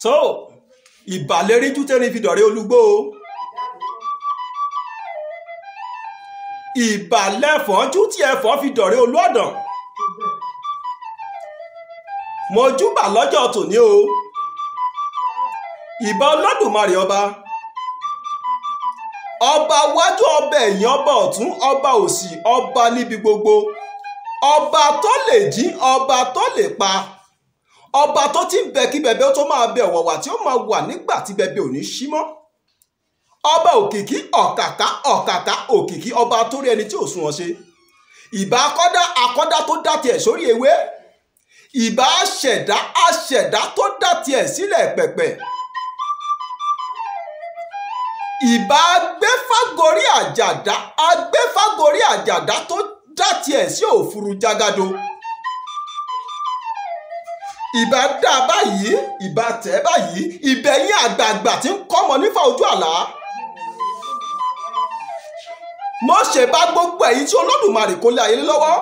So ìbàléríjú tẹ́rin fi dọ̀rẹ́ olúgbó ìbàlẹ́fọ̀ọ́jú tí ẹ̀fọ́ fi dọ̀rẹ́ olúọ̀dàn mojúbà lọ́jọ́ tòní o ìbà Olódùmarè ọba wájú ọba ẹ̀yìn ọba ọ̀tún ọba òsì ọba níbi gbogbo ọba tó lè jí ọba tó lè pa ọba tó ti ń bẹ kí bẹbẹ ó tó máa bẹ ọ̀wọ̀wà tí ó máa wà nígbà tí bẹbẹ ò ní ṣí mọ́ ọba òkìkí ọ̀kàkà òkìkí ọba tó rí ẹni tí ò sunwọ̀n ṣe ìbà akọ́dá tó dá tiẹ̀ sórí ewé ìbà aṣẹ̀dá tó dá tiẹ̀ sílẹ̀ pẹ̀pẹ̀ ìbà agbẹ́fàgorí àjàdá tó dá tiẹ̀ sí òfurú jágádó ìbà dá báyìí ìbà tẹ̀ báyìí ìbẹ̀yìn àgbààgbà tí ń kọ́mọ nífà ojú àlá mo ṣe bá gbogbo èyí tí Olódùmarè kó lé ayé lọ́wọ́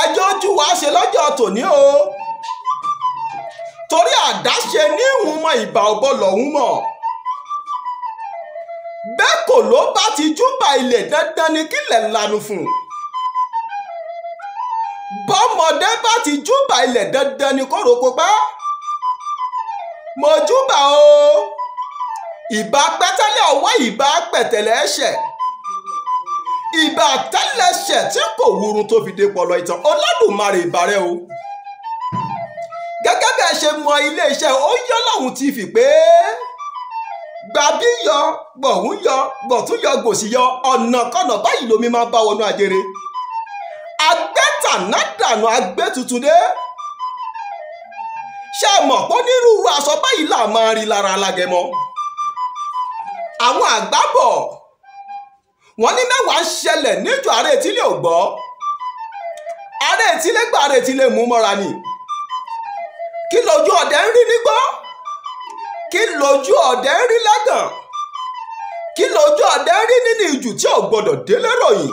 ẹjọ́ ojú wa ṣe lọ́jọ́ tòní o torí àdáṣe ní ìhun mọ ìbà ọ̀bọ lọ́hún mọ̀ bẹ́ẹ̀ kò ló bá ti júbà ilẹ̀ dandan ni kílẹ̀ lanu fún bọ́mọdé bá ti júbà ilẹ̀ dandan ni kó roko pa mo júbà o ìbà pẹ́tẹ́lẹ̀ ọwọ́ ìbà pẹ̀tẹ̀lẹ̀ ẹ̀ṣẹ̀ ìbà tẹ́lẹ̀ṣẹ̀ tí kò wúrun tó fi dé pọlọ ìtàn Olódùmarè ìbàrẹ̀ o gẹ́gẹ́ bí ẹ ṣe mọ iléeṣẹ́ ó yọ lọ́hùn ti fi pé gbàbí yọ gbọ̀hún yọ gbọ̀tún yọ gòsì yọ ọ̀nà kọ́nà báyìí lomi máa bá wọnú ajere agbẹ́tànádànù agbẹ́ tuntun dé ṣe mọ̀ pé onírúurú aṣọ báyìí là máa rí lára alágẹmọ àwọn àgbà bọ̀ wọ́n ní mẹ́wàá ń ṣẹlẹ̀ níjọ ààrẹ etílé ò gbọ́ ààrẹ etílé gba ààrẹ etílé mú mọ́ra ni kí lójú ọ̀dẹ ń rí nígbọ́ kí lójú ọ̀dẹ ń rí lẹ́gàn kí lójú ọ̀dẹ ń rí nínú ìjù tí ò gbọdọ̀ délé ròyìn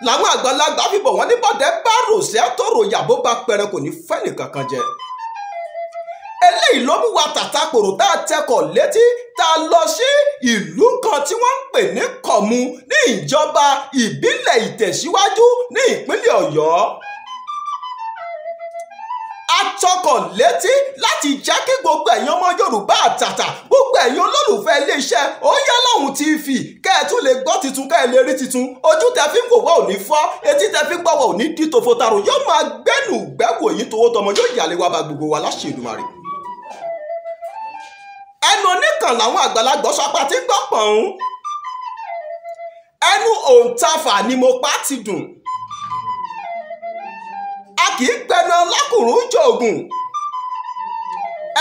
làwọn àgbàlagbà fìbọ̀ wọ́n ní bọ́dẹ bá ròṣẹ́ tó ròyà bó bá pẹrẹ kò ní fẹ́ni kankan jẹ eléyìí ló mú wa tàtàkòrò tá a tẹkọ̀ létí tá a lọ sí ìlú kan tí wọ́n ń pè ní Kọ̀mú ní ìjọba ìbílẹ̀ Ìtẹ̀síwájú ní ìpínlẹ̀ Ọ̀yọ́ atọkọ̀ létí láti jẹ́ kí gbogbo ẹ̀yin ọmọ Yorùbá àtàtà gbogbo ẹ̀yin olólùfẹ́ iléeṣẹ́ Ó Yá Lọ́hùn TV kẹ́ ẹ tún lè gbọ́ titun kẹ́ ẹ lè rí titun ojú tẹ fi ń wò wá ò ní fọ́ etí tẹ fi ń gbọ́ wá ò ní dí tòfotaro yóò máa gbẹ́nu gbẹ́wò yín towó tọmọ yóò yàlé wa bá gbogbo wa láṣẹ Èdùmàrè ẹnu oníkan làwọn àgbàlagbà sọpá tí ń gbọ́ pọ̀n ẹnu òǹtafà ni mo pa ti dùn a kì í gbẹnu ọlákùnrin jòògùn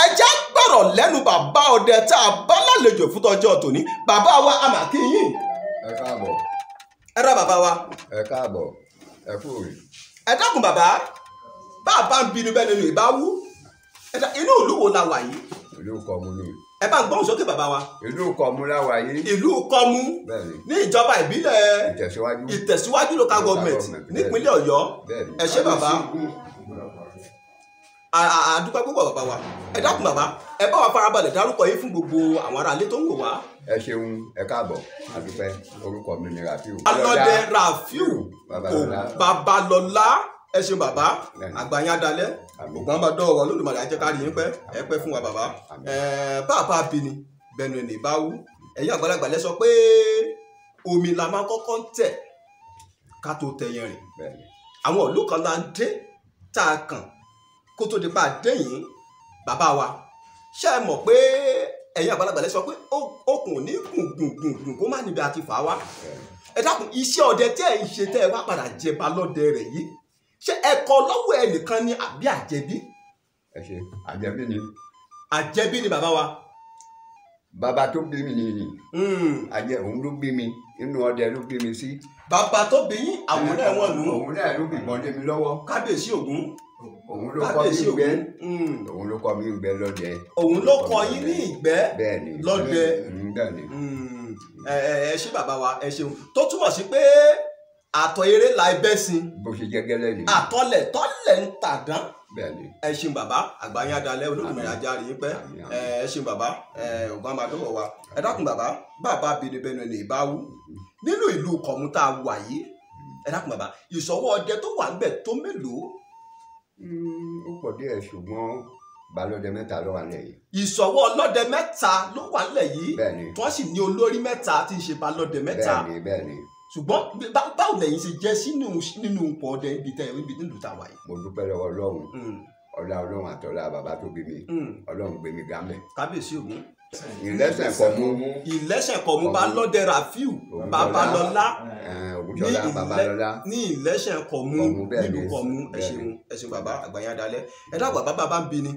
ẹjẹ́ gbọ́rọ̀ lẹ́nu bàbá ọdẹ tá a bá lálejò fún tọjọ́ tòní bàbá wa àmàkíyìn. ẹ káàbọ̀. ẹ rà bàbá wa. ẹ káàbọ̀ ẹ kú òye. ẹ dákun bàbá bàbá ń bínú bẹ́ẹ̀ nínú ìbá wú inú ìlú wo la wà yìí. ìlú Kọ̀mú ni. ẹ bá ń gbọ́n sókè bàbá wa. ìlú Kọ̀mú la wà yìí. ìlú Kọ̀mú ní ìjọba ìbílẹ̀ Ìtẹ̀síwájú local government nípínlẹ̀ Ọ̀yọ́ ẹ ṣé bàbá àdúpẹ́ púpọ̀ bàbá wa ẹ dákun bàbá ẹ bá wa farabalẹ̀ dárúkọ yín fún gbogbo àwọn aráalé tó ń wò wá. ẹ ṣeun ẹ káàbọ̀ àdúpẹ́ orúkọ mi ni Rafiu. Alọ́dẹ Rafiu Babalọ́lá ẹ ṣeun bàbá àgbàyàn adalẹ ògbọ́n bá dọ́wọ́ Olódùmarè ajẹ́kárí yín pẹ́ ẹ pẹ́ fún wa bàbá bàbá bini bẹnu ẹni bá wú ẹ̀yin àgbàlagbà lẹ sọ pé omi la máa kọ́kọ́ ń tẹ̀ ká tó tẹ̀yẹ̀ rìn àwọn ìlú kan la ń dé tá a kàn kó tó di pa àdéyìn bàbá wa ṣé ẹ mọ̀ pé ẹ̀yin àgbàlagbà lẹ sọ pé okùn ò ní gùn kó má níbi àti fà á wá ẹ dákun iṣẹ́ ọdẹ tẹ́ ẹ̀ ń ṣe tẹ́ ẹ wá padà jẹba lọ́dẹ rẹ̀ yìí ṣé ẹ̀kọ́ lọ́wọ́ ẹnìkan ni àbí àjẹbí. ẹ ṣe àjẹbí ni. àjẹbí ni bàbá wa. bàbá tó bí mi nìyí. òun ló bí mi inú ọdẹ ló bí mi sí. bàbá tó bí yín àwòrán ẹ̀wọ̀n nù. òun náà ló bí ìbọn lé mi lọ́wọ́. kábíyèsí Ògún. òun ló kọ́ mi ìgbẹ́ òun ló kọ́ mi ìgbẹ́ lọ́dẹ. òun ló kọ́ yín ní ìgbẹ́ lọ́dẹ. bẹ́ẹ̀ni. ẹ ṣé bàbá wa ẹ ṣeun tó túmọ̀ sí pé àtọ̀ eré la ẹbẹ́ sin. bó ṣe jẹ́ gẹ́lẹ́ ni. àtọ̀lẹ̀ tọ́lẹ̀ ń tàdán. bẹ́ẹ̀ni. ẹ ṣeun bàbá àgbáyé adalẹ́ Olódùmarè ajáre yín pẹ́. ẹ ṣeun bàbá ọ̀gbọ́n amadọ́wọ̀ wa ẹ dákun bàbá bínibẹ́nu ẹni ìbáwú nínú ìlú Kọ̀mú tá a wà yìí ẹ dákun bàbá ìṣọwọ́ ọdẹ tó wà níbẹ̀ tó mélòó. ó pọ̀ díẹ̀ ṣùgbọ́n balọ̀dẹ mẹ́ta ló wà nílẹ̀ yìí. ìṣọwọ́ ọlọ́dẹ mẹ́ta ló wà nílẹ̀ yìí. bẹ́ẹ̀ni. tí wọ́n sì ní olórí mẹ́ta tí ń ṣe balọ̀dẹ mẹ́ta. bẹ́ẹ̀ni. ṣùgbọ́n báwo lẹ́yìn ṣe jẹ́ nínú nǹkan ọdẹ ibi nílùú tá a wà yìí. mo dúpẹ́ lọ́wọ́ Ọlọ́run Ọlọ́run àtọ́lá bàbá tó bí mi Ọlọ́run gbé mi ga mẹ́. kábíyèsí Ògún. Ìlẹ́sẹ̀ Kọ̀mú. Ìlẹ́sẹ̀ Kọ̀mú Balọ́dẹ Rafiu Babalọ́lá Ògúnṣọlá Babalọ́lá ní Ìlẹ́sẹ̀ Kọ̀mú nílùú Kọ̀mú. ẹ ṣeun bàbá àgbáyé adalẹ́ ẹ dàgbà bàbá ń bi ni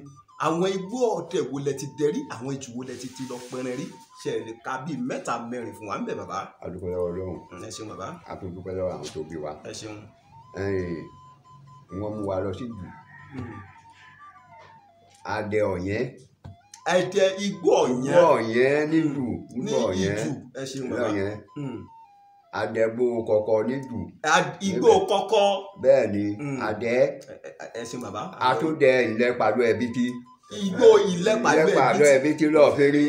àwọn igbó ọdẹ wo lẹ ti dẹrí àwọn ìjù wo lẹ ti lọ pẹrẹ rí ṣe lè ka bíi 3 4 fún wa ń bẹ bàbá. A dúpẹ́ lọ́wọ́ Ọlọ́run. ẹ ṣeun bàbá. A tún dúpẹ́ lọ́wọ́ àwọn tó bí wa. ẹ ṣeun. wọ́n mú wa lọ sí jù adẹ ọ̀yẹ́. ẹdẹ igbó ọ̀yẹ́. igbó ọ̀yẹ́ nílùú igbó ọ̀yẹ́ ní ìjù ẹ ṣeun bàbá. Adẹ́gbó kọ̀kọ̀ níjù. Igbó kọ̀kọ̀. bẹ́ẹ̀ ni adẹ. ẹ ṣeun bàbá. Atúndẹ ìlẹ́pàdé ẹbítí. Igbó ìlẹ́pàdé ẹbítí lọ́ọ̀ fẹ́rí.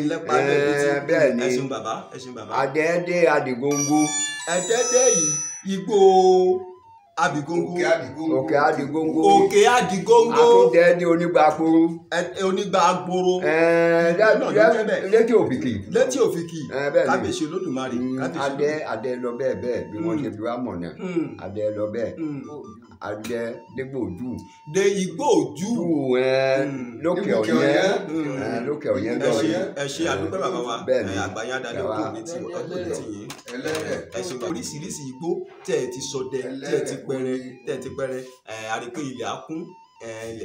bẹ́ẹ̀ ni ẹ ṣeun bàbá ẹ ṣeun bàbá. Adẹ́dẹ́ Adìgóńgó. Ẹdẹ́dẹ́ igbó Abìgóńgó. Òkè Adìgóńgó. Òkè Adìgóńgó. Atúndẹ́dẹ́ Onígbàkúrú. Onígbàgboro. Létí Òfìkì. Létí Òfìkì. Kábíyèsí Olódùmarè. Adẹ lọ bẹ́ẹ̀ bí wọ́n ṣe fi wá mọ̀ náà. Adẹ lọ bẹ́ẹ̀. Adẹ dégbòjú. De Ìgbòjú. Lókè ọ̀yẹ́. Lókè ọ̀yẹ́ lọ́yẹ́. ẹ ṣe àdúpẹ́ bàbá wa. Bẹ́ẹ̀ni. Àgbáyé adalẹ́ ọdún mi ti yín. ẹ ṣe oríṣiríṣi igbó tẹ́ ẹ ti ṣọdẹ tẹ́ ẹ ti pẹrẹ àríkè ilẹ̀ akún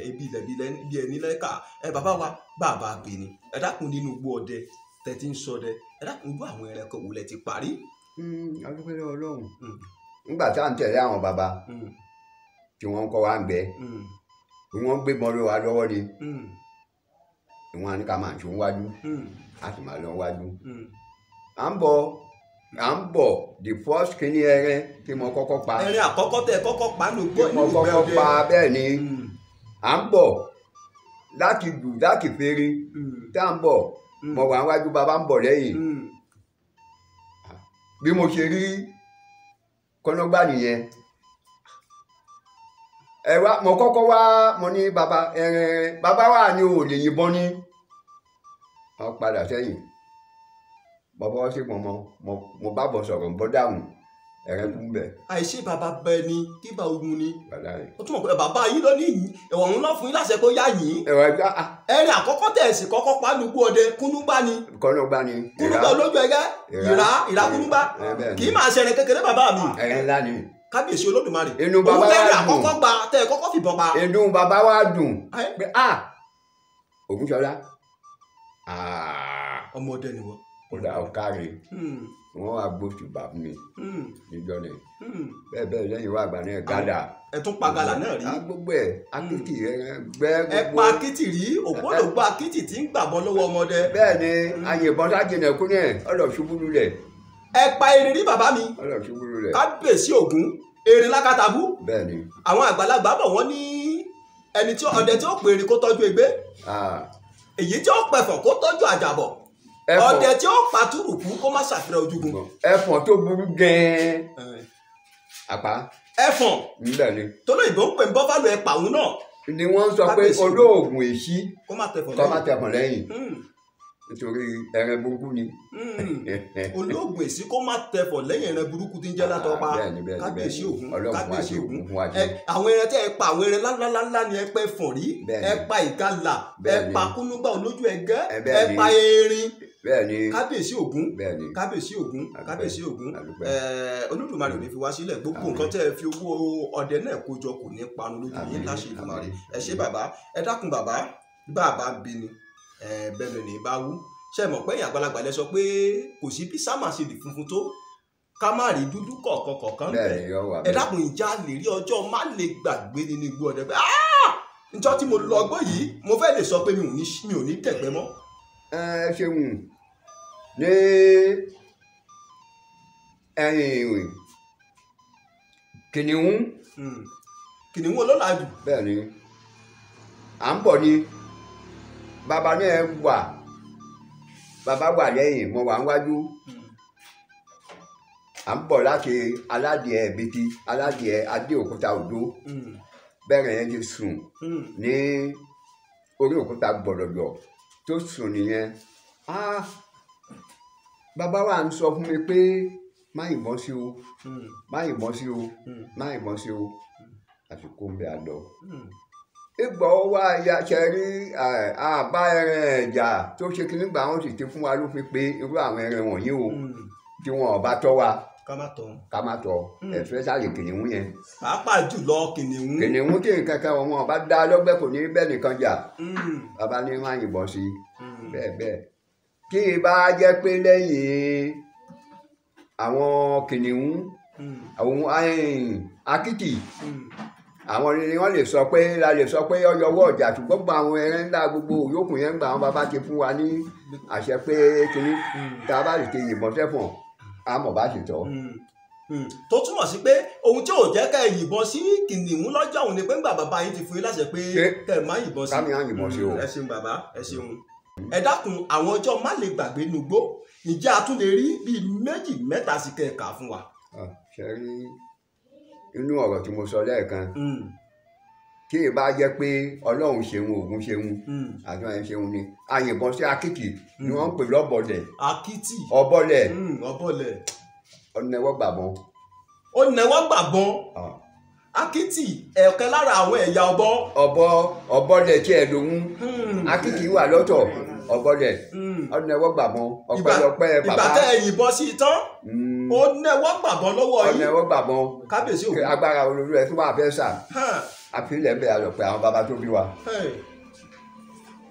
ibi ilẹ̀ bí ẹni lẹ́ka bàbá wa bàbá bìíní ẹ dákun nínú igbó ọdẹ tẹ́ ti ń ṣọdẹ ẹ dákun igbó àwọn ẹranko wo lẹ ti parí. A dúpẹ́ lọ́wọ́ Ọlọ́run. Nígbà tá à ń tẹ̀lé àwọn bàbá tí wọ́n ń kọ́ wa ń gbẹ́ bí wọ́n gbé bọ́ọ̀lù wa lọ́wọ́ ni wọ́n á ní ká máa ṣó wájú a sì máa lọ wájú. À ń bọ̀ the first kìíní ẹrẹ́ tí mo kọ́kọ́ pa. ẹrẹ́ àkọ́kọ́ tẹ kọ́kọ́ pa ló gbọ́ nínú ìgbẹ́ ọdẹ. Bẹ́ẹ̀ ni à ń bọ̀ láti fèrè tá à ń bọ̀ mo wà wájú bàbá ń bọ̀ lẹ́yìn bí mo ṣe rí kọ́nọ́gbà nìyẹn. Mo kọ́kọ́ wá mo ní bàbá wa ni ò lè yìnbọn ní. Wọ́n padà sẹ́yìn bàbá wa ṣe mo bá bọ̀ sọ̀rọ̀ bọ́ dáhùn ẹ̀rẹ́ kú bẹ̀. àìṣe bàbá bẹ ni kí bá ogun ni. ó túmọ̀ pé bàbá yín ló ní yìí ẹ̀wọ̀n ńlá fún yín láṣẹ kó yá yìí. ẹ̀rìn àkọ́kọ́ tẹ̀ sí kọ́kọ́ pa lùgbò ọdẹ kúnúgbá ni. kúnúgbá olójú ẹgẹ́ ìrà kúnúgbá kì í máa ṣẹrin kékeré bàbá mi. ẹ̀rẹ́ ńlá ni. Kábíyèsí Olódùmarè. Inú bàbá wa dùn. òun àkọ́kọ́ gba tẹ́ ẹ kọ́kọ́ fìbọn pa. Inú bàbá wa dùn pé Ògúnṣọlá ọmọdé ni wọ́n. Kódà ọ̀káre wọ́n wá gbóṣù bàbá mi níjọ́ ni bẹ́ẹ̀ lẹ́yìn wá àgbà náà gádà. Ẹ tún pa gàlà náà rí. Gbogbo ẹ̀ akitì gbẹ́ gbogbo. Ẹ pa akitì rí ògbólógbò akitì tí ń gbàbọ́ lọ́wọ́ ọmọdé. Bẹ́ẹ̀ ni àyìnbọn sájìnà kú náà ọ̀lọ́ ṣubú lulẹ̀. Ẹ pa erin rí bàbá mi. Ọ̀lọ́ ṣubú lulẹ̀. Kábíyèsí Ògún erin lákàtàbú. Bẹ́ẹ̀ ni. Àwọn àgbàlagbà bọ̀ wọ́n ní ẹni tí ọdẹ tí ó pè erin kó tọ́jú egbé. Èyí tí ó pẹ̀fọ̀n kó tọ́jú àjàbọ̀. Ọdẹ tí ó pa túrùkù kó má ṣàfihàn ojúgun. Ẹfọ̀n tó burú gẹ́ẹ́. Àpá. Ẹfọ̀n. Níbẹ̀ ni. Tọ́lọ́ ìbò ń pè ń bọ́fàlù ẹ̀pà òun náà. Ni wọ́n sọ pé olóògùn èṣí kó má tẹ̀fọ̀n lẹ́yìn. Nítorí ẹran burúkú ni. Olóògùn èṣí kó má tẹ̀fọ̀n lẹ́yìn ẹran burúkú tí ń jẹ́ látọ̀ọ́pá. Kábíyèsí Ògún. Kábíyèsí Ògún. Àwọn ẹran tẹ́ ẹ pa àwọn ẹran ńláńlá ni ẹ pa ẹfọ̀n rí. Ẹ pa ìgalà. Ẹ pa kúnúgbà olójú ẹgẹ́. Ẹ pa erin. Bẹ́ẹ̀ni. Kábíyèsí Ògún. Bẹ́ẹ̀ni. Kábíyèsí Ògún. Kábíyèsí Ògún. Olódùmarè ò ní fi wá sílẹ̀ gbogbo nǹkan tẹ́ ẹ fi owó ọdẹ náà kó jọ kò ní parun lójú yín láṣẹ Ìdùmarè. Ẹ ṣé bàbá ẹ dákun bàbá bí ni bẹ́ẹ̀ ni bá wú ṣe mọ̀ pé èèyàn àgbàlagbà lẹ sọ pé kò sí bí sámà ṣe lè funfun tó ká má rí dúdú kọ̀ọ̀kan bẹ́ẹ̀ ẹ dákun ìjà lè rí ọjọ́ má lè gbàgbé nínú igbó ọdẹ pé njọ́ tí mo lọ gbọ́ yìí mo fẹ́ lè sọ pé mi ò ní tẹ̀gbẹ́ mọ́. ẹ ṣeun ní ẹ̀yìn kìnìún. kìnìún olólàájú. bẹ́ẹ̀ ni à ń bọ̀ ni bàbá náà wà bàbá wà lẹ́yìn mo wà níwájú à ń bọ̀ láti aládìẹ bìtì aládìẹ adéòkúta òjò bẹ́ẹ̀rẹ̀ yẹn ti sùn ní orí òkúta gbọ̀dọ̀gbọ̀ tó sùn nìyẹn bàbá wa ń sọ fún mi pé má yìnbọn sí o má yìnbọn sí o má yìnbọn sí o àsìkò ń bẹ àlọ. ìgbà wa ya ṣe rí àbá ẹran ẹ̀jà tó ṣe kí nígbà wọn sì ti fún wa ló fi pé irú àwọn ẹran wọ̀nyí o tí wọn ò bá tọ́ wa ká má tọ́ ẹ̀fẹ́ sáré kìnìún yẹn. pàápàá jùlọ kìnìún. kìnìún tí nǹkan kan wọn bá dá lọ́gbẹ́ kò ní bẹ́ẹ̀ nìkan jà bàbá ní má yìnbọn sí bẹ́ẹ̀ bẹ́ẹ̀ kí ibà jẹ́ pé lẹ́yìn àwọn kìnìún àwọn akiti àwọn ni wọ́n lè sọ pé ọyọwọ́ ọjà ṣùgbọ́n gba àwọn ẹran ńlá gbogbo yòókù yẹn ń gba àwọn bàbá ti fún wa ní àṣẹ pé kìnní tá a bá lè ti yìnbọn tẹ́fọ̀n àmọ̀ bá sì tọ́. tó túmọ̀ sí pé ohun tí ò jẹ́ ká ẹ yìnbọn sí kìnìún lọ́jọ́ òun ni pé ńgbà bàbá yín ti fún yín láṣẹ pé kẹ́ ẹ má yìnbọn sí. kámi á yìnbọn sí o. ẹ ṣeun bàbá ẹ ṣeun. ẹ dákun àwọn ọjọ́ má lè gbàgbé nugbó ǹjẹ́ a tún lè rí bíi méjì mẹ́ta sí kẹ̀ẹ̀ka fún wa. ṣe rí inú ọ̀rọ̀ tí mo sọ lẹ́ẹ̀kan kí ìbá jẹ́ pé ọlọ́run ṣeun ògùn ṣeun àjọ yẹn ṣeun ni àyìnbọn sí akiti ni wọ́n ń pè lọ́bọ̀lẹ̀. akiti ọbọ̀lẹ̀ ọbọ̀lẹ̀ ọ̀nẹ́wọ́ gbàbọn. ó nẹ́wọ́ gbàbọn akiti ẹ̀kẹ́ lára àwọn ẹ̀yà ọbọ̀lẹ̀ tí ẹ̀ lòun akiti wà lọ́tọ̀ ọbọ̀lẹ̀ ọ̀nẹ́wọ́ gbàbọn ọpẹ́lọpẹ́ bàbá. ìgbà tẹ́ ẹ yìnbọn sí i tán ó nẹ́wọ́ gbàbọn lọ́wọ́ yìí. ọ̀nẹ́wọ́ gbàbọn kábíyèsí òkú. agbára olórí ẹ̀ tó máa fẹ́ sà àfilẹ̀ ń bẹ̀ àlọ́pẹ́ àwọn bàbá tó bí wa.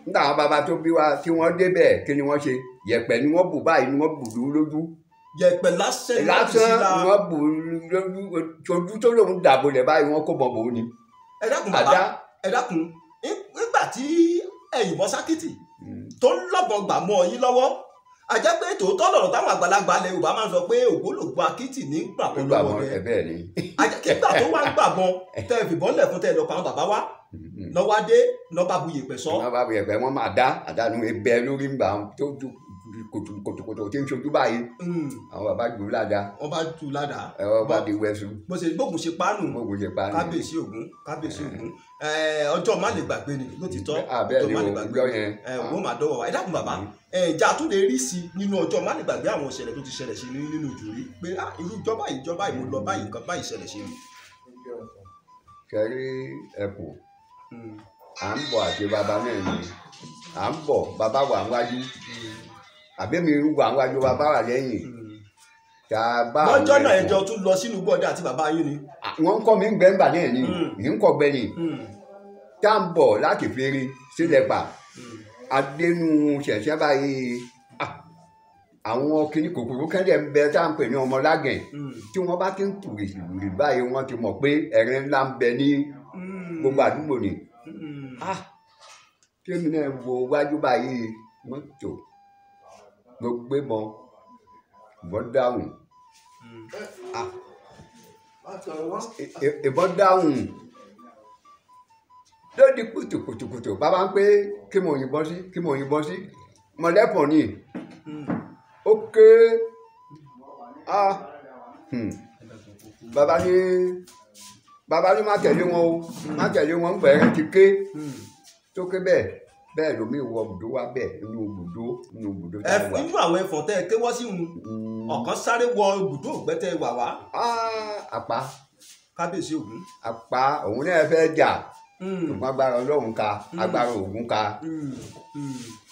nígbà àwọn bàbá tó bí wa tí wọ́n débẹ̀ kí ni wọ́n ṣe yẹ̀pẹ̀ ni wọ́n bù báyìí ni wọ́n bù lójú. yẹ̀pẹ̀ lásán ni wọ́n bù lójú ojú tó lòun dàbò lẹ̀ báyìí wọ́n kó bọ̀ bò ó ni. ẹ dákun bàbá ẹ dákun nígbà tí ẹ̀yìnbọn sákìtì tó ń lọ́bọn gbà mọ́ yín lọ́wọ́ àjẹ́ pé tòótọ́ lọ̀rọ̀ táwọn àgbàlagbà ilẹ̀ Yorùbá máa ń sọ pé ògbólógbò akitì ní gbàgbọ́ lọ́wọ́ rẹ̀ bẹ́ẹ̀ ni. àjẹ́ kígbà tó wá ń gbàgbọ́n tẹ́ ẹ fìbọn lẹ̀ fún tẹ́ ẹ lọ pa àwọn bàbá wa lọ́wọ́ adé lọ́ba bu yèpẹ̀ sọ. lọ́ba bu yèpẹ̀ wọ́n máa dá àdánù ẹbẹ̀ lórí ńgbà tó ju kòtòkòtò tí ń ṣojú báyìí àwọn bàbá jù ú ládàá. wọ́n bá jù ú ládàá. wọ́n bá di wẹ́sù. bó ṣe gbógun ṣe pánù kábíyèsí Ògún ọjọ́ má lè gbàgbé ni lótìtọ́ ọjọ́ má lè gbàgbé wọ́n máa dọ́wọ́ wa ẹ dákun bàbá ìjà tún lè rí sí nínú ọjọ́ má lè gbàgbé àwọn ìṣẹ̀lẹ̀ tó ti ṣẹlẹ̀ sí nínú ìjòrí pé irú ìjọba yìí mo lọ báyìí nǹkan báyìí ṣẹlẹ̀ sí mi. kẹrí ẹkùn à ń bọ̀ àti bàbá náà ni à ń bọ̀ bàbá wà wájú àbẹ́mi wà wájú bàbá wà lẹ́yìn. lọ́jọ́ náà ẹjọ́ tún lọ sínú gbọ́dọ̀ àti bàbá yín ni. wọ́n ń kọ́ mi gbẹ́ngbà náà ni ń kọ́ gbẹ́ni tá à ń bọ̀ láti fèrè sílẹ̀ pa adénú ṣẹ̀ṣẹ̀ báyìí àwọn kìnnì kòkòrò kẹ́lẹ́ ń bẹ tá à ń pè ní ọmọlágẹ̀ tí wọ́n bá ti ń tù rì báyìí wọ́n ti mọ̀ pé ẹ̀rín ńlá ń bẹ ní gbogbo àdúgbò ni. kémi náà wo wájú báyìí mọ́tò gbogbo ìbọn dáhùn ìbọn dáhùn lódì kùtùkùtù bàbá ń pé kí mo yìnbọn sí mọ̀lẹ́pọ̀ ni ó ké bàbá ní má tẹ̀lé wọn o má tẹ̀lé wọn ń gbẹ̀rẹ̀ ti ké tó ké bẹ́ẹ̀ lómi wọ bùdó wá bẹ́ẹ̀ nínú bùdó tá a wà. nínú àwọn ẹ̀fọ́ tẹ́ ẹ ké wọ́n sí wọn ọ̀kan sáré wọ ibùdó ògbẹ́tẹ̀ wà wá. àpá kábíyèsí Ògún. àpá òun náà fẹ́ jà ṣùgbọ́n agbára Ọlọ́run ka agbára Ògún ka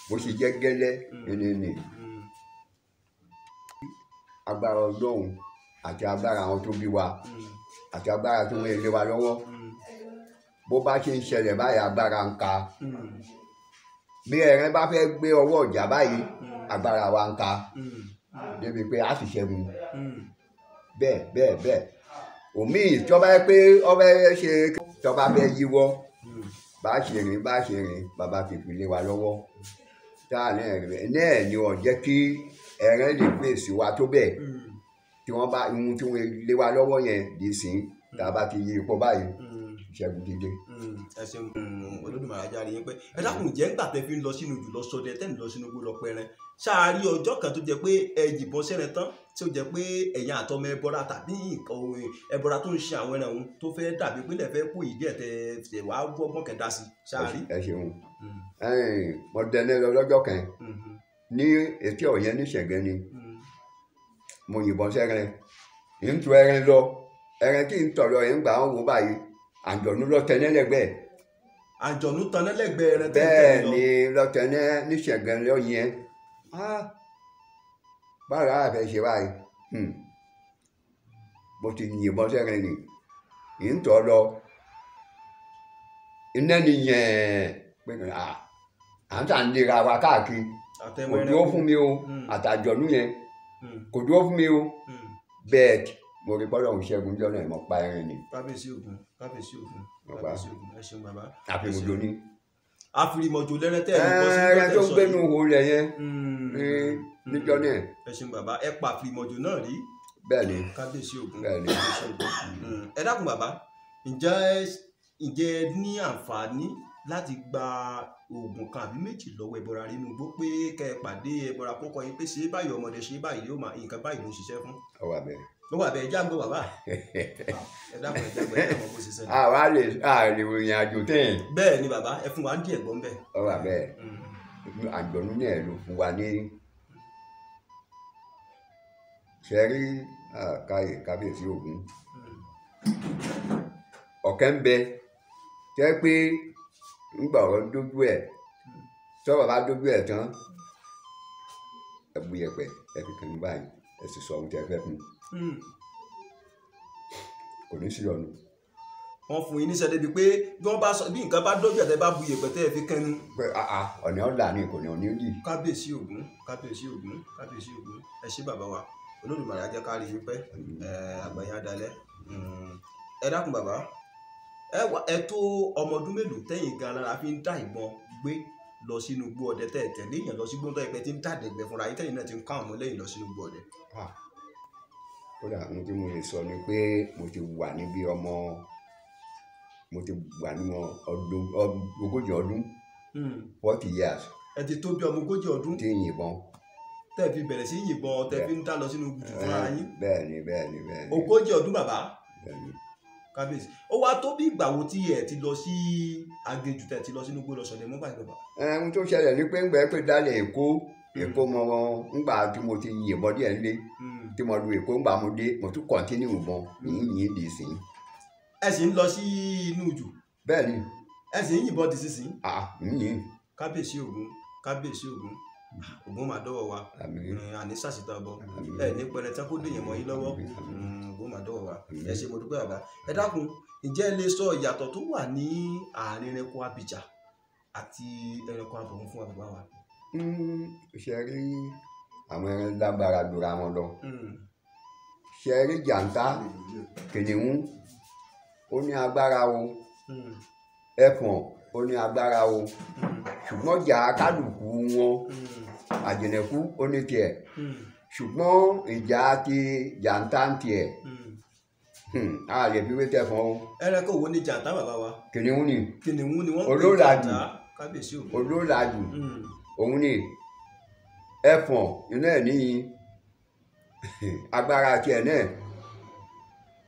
bó ṣe jẹ́ gẹ́lẹ́ ní agbára Ọlọ́run àti agbára àwọn tó bí wa àti agbára tó wọ́n lé wa lọ́wọ́ bó bá ṣe ń ṣẹlẹ̀ báyìí agbára ń ka bí ẹ̀rẹ́ bá fẹ́ gbé ọwọ́ ọ̀jà báyìí agbára wa ń ka débi pé a sì ṣẹ́gun bẹ́ẹ̀ òmíì tí wọ́n bá yẹ pé ọbẹ̀ ṣe tí wọ́n bá fẹ́ yíwọ́ bá ṣe rìn bàbá fìfì lé wa lọ́wọ́ táà náà ni ó jẹ́ kí ẹran lè fèsì wa tó bẹ́ẹ̀ tí wọ́n bá ohun tí wọ́n lé wa lọ́wọ́ yẹn dì sí tá a bá ti yí ipò báyìí ìṣẹ́gun ti dé. ẹ ṣeun Olódùmarè ajáre yín pé ẹ dákun jẹ́ nígbà tẹ́ fi ń lọ sínú jù lọ sọdẹ tẹ́ ń lọ sínú gbó lọ pẹran ṣáàrí ọjọ́ kan tó jẹ́ pé ẹ yìnbọn sẹ́rẹ̀ tán tí ó jẹ́ pé ẹ̀yin àtọmọ ẹbọra tàbí nǹkan ẹbọra tó ń ṣe àwọn ẹran òun tó fẹ́ dàbí pé lẹ́fẹ́ kó yìí díẹ̀ tẹ́ wàá gbọ́gbọ́n kẹta sí ṣáàrí. ẹ ṣeun mo dẹni lọ́jọ́ kan ní etí ọ̀yẹ́ ní Ṣẹ̀gẹ́ ni mo yìnbọn sẹ́rẹ̀ ń tu ẹran lọ ẹran tí ń tọ̀lọ̀ yẹn ń gbà wọ́n wò báyìí àjọ̀nú lọ tẹ́lẹ̀ lẹ́gbẹ̀ẹ́. àjọ̀nú tẹ́lẹ̀ lẹ́gbẹ̀ẹ́ rẹ tẹ́lẹ̀ bẹ́ẹ̀ ni lọ tẹ́lẹ̀ ní Ṣẹ̀gẹ́ lọ yẹn báwo la fẹ́ ṣe báyìí mo ti yìnbọn sẹ́rẹ̀ ni ń tọ̀ lọ iná ni yẹn pé à ń tà ń lera wa káàkiri kò dúró fún mi o àtàjọ̀nú yẹn kò dúró fún mi o bẹ́ẹ̀ mo rí bọ́lá òun ṣẹ́gun jọ́nà ẹ̀ mọ́ pa ẹrin ni. kábíyèsí Ògún ẹ ṣeun bàbá. àfìmọ̀jò ni. àfìmọ̀jò lẹ́rẹ́tẹ́ ẹ̀ bọ́ sí ẹ̀rẹ́ tó ń gbénu ihò rẹ̀ yẹn níjọ́ náà. ẹ ṣeun bàbá ẹ pa àfìmọ̀jò náà rí. bẹ́ẹ̀ ni kábíyèsí Ògún. bẹ́ẹ̀ ni. ẹ dákun bàbá ǹjẹ́ ní àǹfààní láti gba oògùn kan àbí méjì lọ́wọ́ ẹbọra nínú igbó pé kẹ́ ẹ pàdé ẹbọra kókó yín pé ṣé báyìí ọmọdé ṣe báyìí yóò máa nǹkan báyìí ló ń ṣiṣẹ́ fún. ọwọ́ abẹ́. ló wà bẹ́ẹ̀ jágbó bàbá ẹ dákun ẹ jágbó ẹ dákun bó ṣe sẹ́ni. àwa lè ròyìn àjò tẹ́yìn. bẹ́ẹ̀ ni bàbá ẹ fún wa ń díẹ̀ gbọ́n bẹ́ẹ̀. ọwọ́ abẹ́ àjọ̀nú náà ló fún wa ní ṣẹ́rí kábíyèsí Ògún ọ̀kẹ́ ń bẹ jẹ́ pé ńgbà ọ̀rọ̀ dójú ẹ̀ tọ́rọ̀ bá dójú ẹ̀ tán ẹ bu yẹ̀pẹ̀ ẹ fi kàn ní báyìí ẹ sì sọ ohun tí ẹ fẹ́ fún kò ní sí ọ̀nà. wọ́n fún yín níṣẹ́ débi pé bí wọ́n bá sọ bí nǹkan bá dójú ẹ̀ tẹ́ bá bu yẹ̀pẹ̀ tẹ́ ẹ fi kàn ní. pé ọ̀nà ọ̀la ni kò ní ọ̀nà òdì. kábíyèsí Ògún ẹ ṣé bàbá wa Olódùmarè á jẹ́ ká rí i pẹ́ àgbáyé adalẹ́ ẹ dákun bàbá ẹ tó ọmọ ọdún mélòó tẹ́yìn gan lára fi ń dá ìbọn gbé lọ sínú igbó ọdẹ tẹ́ẹ̀tẹ́ léèyàn lọ sí gbóńtọ́ ẹgbẹ́ tí ń dàdẹ̀gbẹ́ fúnra yín tẹ́yìn náà ti ń ká àwọn ọmọlẹ́yìn lọ sínú igbó ọdẹ. kódà ohun tí mo lè sọ ni pé mo ti wà níbi ọdún ogójì ọdún 40 years. ẹ ti tó bí ọmọ ogójì ọdún. tí yìnbọn. tẹ́ fi bẹ̀rẹ̀ sí yìnbọn tẹ́ fi ń dá lọ sínú igbó fúnra yín. bẹ́ẹ̀ni. ogójì ọdún bàbá. bẹ́ẹ̀ni. kábíyèsí ó wá tó bí ìgbà wo tí ẹ ti lọ sí aginjù tẹ́ ti lọ sínú igbó lọ sọdẹ mọ́ báyìí bàbá. ohun tó ṣẹlẹ̀ ni pé ńgbà pé dálẹ̀ Èkó mọ ńgbà tí mo ti yìnbọn díẹ̀ ńlé tí mo lu Èkó ńgbà mo dé mo tún kọ́ntínú ìbọn yìnyín dì sí. ẹ sì ń lọ sí inú jù. bẹ́ẹ̀ni. ẹ sì ń yìnbọn dì sísìn. yìnyín. kábíyèsí Ògún Ògún máa dọ́wọ́ wa àní sàṣìtà bọ ẹ ní pẹrẹ tí kò dèyàn mọ́ yín lọ́wọ́ Ògún máa dọ́wọ́ wa ẹ ṣé mo dúpẹ́ bàbá ẹ dákun ǹjẹ́ ẹ lè sọ ìyàtọ̀ tó wà ní àárín ẹranko abìjà àti ẹranko abọ̀hún fún bàbá wa. ṣe rí àwọn ẹran lágbára jura wọn lọ ṣe rí jàǹtá kìnìún ó ní agbára o ẹfọ̀n ó ní agbára o ṣùgbọ́n jà kálukú wọn àjẹnẹkú ó ní tiẹ̀ ṣùgbọ́n ìjà ti jàǹtá ń tiẹ̀ a lè fi wé tẹ̀fọ́n o. ẹranko wo ni jàǹtá bàbá wa. kìnìún ni wọ́n pè jàǹtá kábíyèsí Ògún. olólàjù òun ni ẹfọ̀n iná ẹ̀ níyì agbára tiẹ̀ náà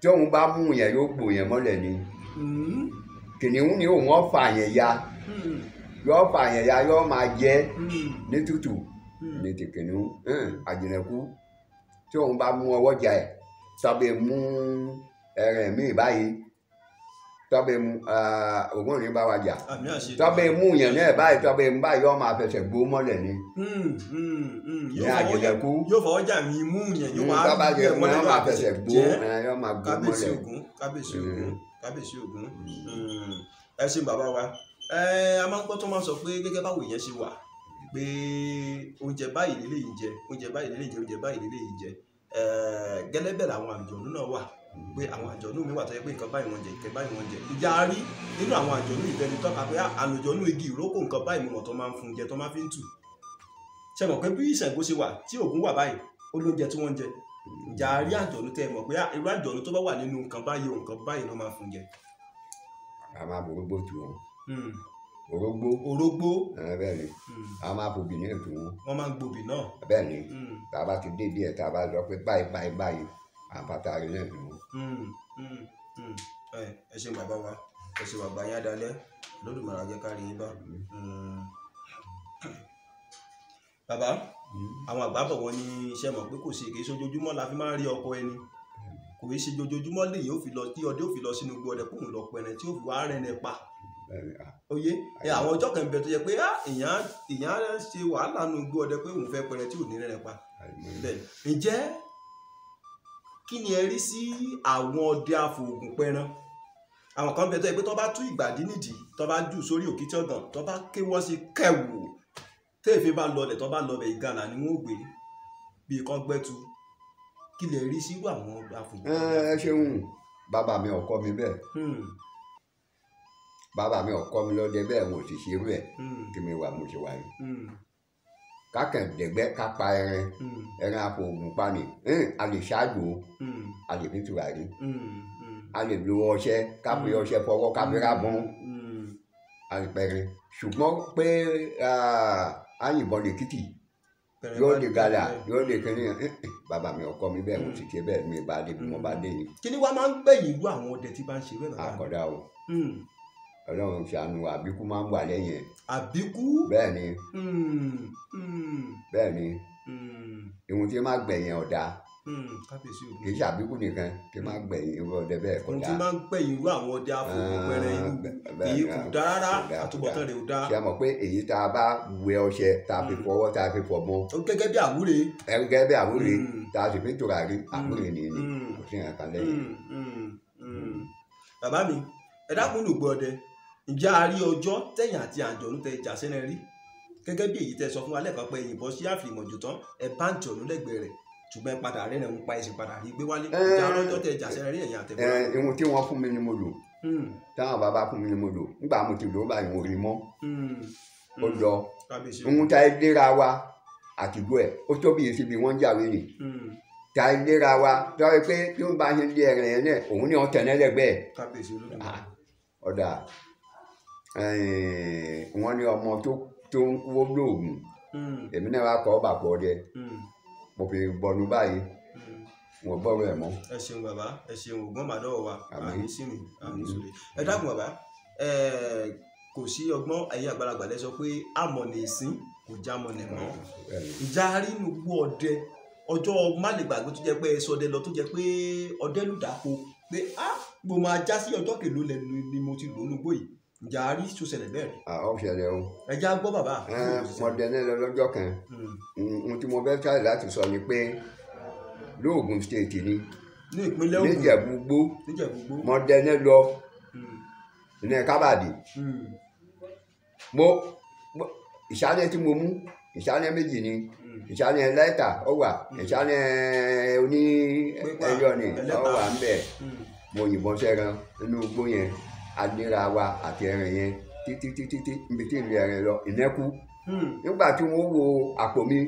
tí òun bá mú yẹn yóò gbò yẹn mọ́lẹ̀ ni kìnìún ni òun ọ̀fà yẹn ya yóò fà yẹn ya yóò máa jẹ ní tútù ní ti kìnìún àjẹnẹkú tí òun bá mú ọwọ́ jà ẹ̀ tọ́bẹ̀ mú ẹ̀rẹ̀ míì báyìí tọ́bẹ̀ mú Ògún ní bá wa jà tọ́bẹ̀ mú yẹn náà báyìí tọ́bẹ̀ mú báyìí yóò máa fẹsẹ̀ gbó mọ́lẹ̀ ni ní àjẹnẹkú yóò fọwọ́ jà mí mú yẹn yóò máa fẹsẹ̀ gbó yóò máa gbó mọ́lẹ̀. kábíyèsí Ògún ẹ ṣé bàbá wa a máa ń gbọ́ tó máa ń sọ pé gẹ́gẹ́ báwo èèyàn ṣe wà pé oúnjẹ báyìí lélẹ́yìí jẹ oúnjẹ báyìí lélẹ́yìí jẹ oúnjẹ báyìí lélẹ́yìí jẹ gẹ́lẹ́ bẹ́ẹ̀ làwọn àlùjọ̀nnú náà wà pé àwọn àjọ̀nú mi wà tó yẹ pé nǹkan báyìí wọ́n jẹ nǹkan báyìí wọ́n jẹ ìjà rí nínú àwọn àjọ̀nú ìfẹ́ni tọ́ka pé àlùjọ̀nú igi ìrókò nǹkan báyìí mo mọ̀ tó máa ń fún jẹ tó máa fi ń tù ṣe mọ̀ pé bí Ṣàngó ṣe wà tí Ògún wà báyìí ó lóúnjẹ tí wọ́n ń jẹ ìjà rí àjọ̀nú tẹ́ mọ̀ pé irú àjọ̀nú tó bá wà nínú nǹkan báyìí ló máa fún jẹ. a máa borógbó tù wọn. orógbó. bẹ́ẹ̀ ni a máa fòbì náà tù wọn. wọ́n máa ń gbòbì náà. bẹ́ẹ̀ ni tá a bá ti dé díẹ̀ tá a bá sọ pé báyìí àpáta rẹ náà tù wọn. ẹ ṣe bàbá wa ẹ ṣe bàbá yín adalẹ lódùmarè jẹ́ ká rí yín bá. bàbá àwọn àgbà bọ̀ wọ́n ní iṣẹ́ mọ̀ pé kò sí èké sójoojúmọ́ la fi máa ń rí ọkọ ẹni kò í ṣe jojoojúmọ́ lè yóò fi lọ tí ọdẹ ò fi lọ sínú igbó ọdẹ kóun lọ pẹrẹ tí ó fi wá rẹnẹ pa oyè àwọn ọjọ́ kan bẹ tó yẹ pé èèyàn ṣe wàhálà nínú igbó ọdẹ pé òun fẹ́ pẹrẹ tí ò ní rẹnẹ pa bẹ́ẹ̀ ǹjẹ́ kí ni ẹ rí sí àwọn ọdẹ afòògùn pẹran àwọn kan bẹ tó yẹ pé tó bá tú ìgbàdí nídìí tó bá jù sórí òkìtì ọ̀gàn tó bá ké wọ́n sí kẹwù téèfé bá lọlẹ̀ tó bá lọbẹ̀ ìgalà ni wọ́n gbé bíi kan gbẹ́tu kí lè rí sírú àwọn afòògùn. ẹ ṣeun bàbá mi ọkọ mi bẹ́ẹ̀ bàbá mi ọkọ mi lọdẹ bẹ́ẹ̀ mo sì ṣe irú ẹ̀ kí mi wà mo ṣe wà yìí kákẹ́ndẹ̀gbẹ́ kápá ẹran afòògùn pani a lè ṣáàjò a lè fi tùràrí a lè lo ọṣẹ kápẹ́ ọṣẹ fọwọ́ kápẹ́ rábọ́n a lè pẹ̀rẹ̀ ṣùgbọ́n pé a yìnbọn lè kìtì yóò lè gàlà yóò lè kiri bàbá mi ọkọ mi bẹ́ẹ̀ mo sì ṣe bẹ́ẹ̀ mi bá dé bí mo bá dé yìí. kí ni wàá máa ń gbẹ̀yìn irú àwọn ọdẹ tí bá ń ṣe bẹ́ẹ̀ bàbá mi. àkọ́dá o Ọlọ́run ṣàánú àbíkú máa ń wà lẹ́yìn ẹ̀. àbíkú. bẹ́ẹ̀ ni bẹ́ẹ̀ ni ìhun tí máa gbẹ̀yìn ọ̀dà kì í ṣàbíkú nìkan tí máa gbẹ̀yìn irú ọdẹ bẹ́ẹ̀ kọjá. ohun tí máa ń gbẹ̀yìn irú àwọn ọdẹ afọwọ́pẹrẹ èyí kò dá rárá àtúbọ̀tán rẹ̀ ò dá. ṣé a mọ̀ pé èyí tá a bá wẹ ọṣẹ tá a fi fọwọ́ tá a fi fọ mọ́. ó gẹ́gẹ́ bí àwúre. gẹ́gẹ́ bí àwúre tá a sì fi tùràrí àwúre nìyí kò sí nǹkan lẹ́yìn. bàbá mi ẹ dákun ló gbọ́ ọdẹ ǹjẹ́ a rí ọjọ́ tẹ̀yìn àti àjọ̀nú tẹ ìjà sẹ́nẹ̀ rí gẹ́gẹ́ bí èyí tẹ sọ fún wa lẹ́ẹ̀kan pé ìyìnbọn sí àfìmọ̀jù tán ẹ bá ń jọ̀nú lẹ́gbẹ̀ẹ́ rẹ̀ ṣùgbọ́n ẹ padà rẹ̀ ń pa ẹ̀sìn padà rí gbé wálé ìjà ọlọ́jọ́ tẹ ìjà sẹ́nẹ̀ rí ẹ̀yìn àtẹ̀wọ́. ihun tí wọ́n fún mi ni mo lò táwọn bàbá fún mi ni mo lò nígbà mo ti lò ó báyìí mo rí mọ́ ó lọ ihun tá ẹ léra wa àtìgbọ́ ẹ̀ ó tó bí èsì bí wọ́n jáwé nì tá ẹ léra wa tọ́wọ́ pé tí wọ́n bá ṣe lé ẹ̀rìn yẹn náà òun ni wọ́n tẹ̀ lẹ́gbẹ̀ẹ́ ọ̀dà wọ́n ní ọmọ tó ń kú lóògùn èmi náà wá kọ́ ọ́ bàpọ̀ ọdẹ mo fi bọnu báyìí wọn gbọ́rọ̀ ẹ̀ mọ́. ẹ ṣeun bàbá ẹ ṣeun ògbọ́n màdọ́wọ́ wa àmì sínú àmì sórí ẹ dákun bàbá kò sí ọgbọ́n ẹ̀yin àgbàlagbà lẹ sọ pé àmọ̀nà ìsín kò já mọ̀nà mọ́ ìjà rí inú gbọ́ ọdẹ ọjọ́ má lè gbàgbé tó jẹ́ pé ẹ sọdẹ lọ tó jẹ́ pé ọdẹ lù dáko pé mo máa já sí ọjọ́ kèlò lẹ́nu ni mo ti lò ó nùgbò yìí ìjà rí tó ṣẹlẹ̀ bẹ́ẹ̀ rí. ó ṣẹlẹ̀ o. ẹ já gbọ́ bàbá. mo dẹni lọ́jọ́ kan ohun tí mo fẹ́ try láti sọ ni pé lóògùn state ni ní ìpínlẹ̀ Ògùn níjẹ̀búgbó mo dẹni lọ ní kábàdì mo ìṣálẹ̀ tí mo mú ìṣálẹ̀ méjì ni ìṣálẹ̀ lẹ́tà ó wà ìṣálẹ̀ oní ẹyọ ni ó wà ń bẹ̀ mo yìnbọn sẹ́ran nínú igbó yẹn adira wa àti ẹran yẹn títí níbi tí ìlú ẹran lọ ìnẹ́kú nígbà tí wọ́n wo àpò mi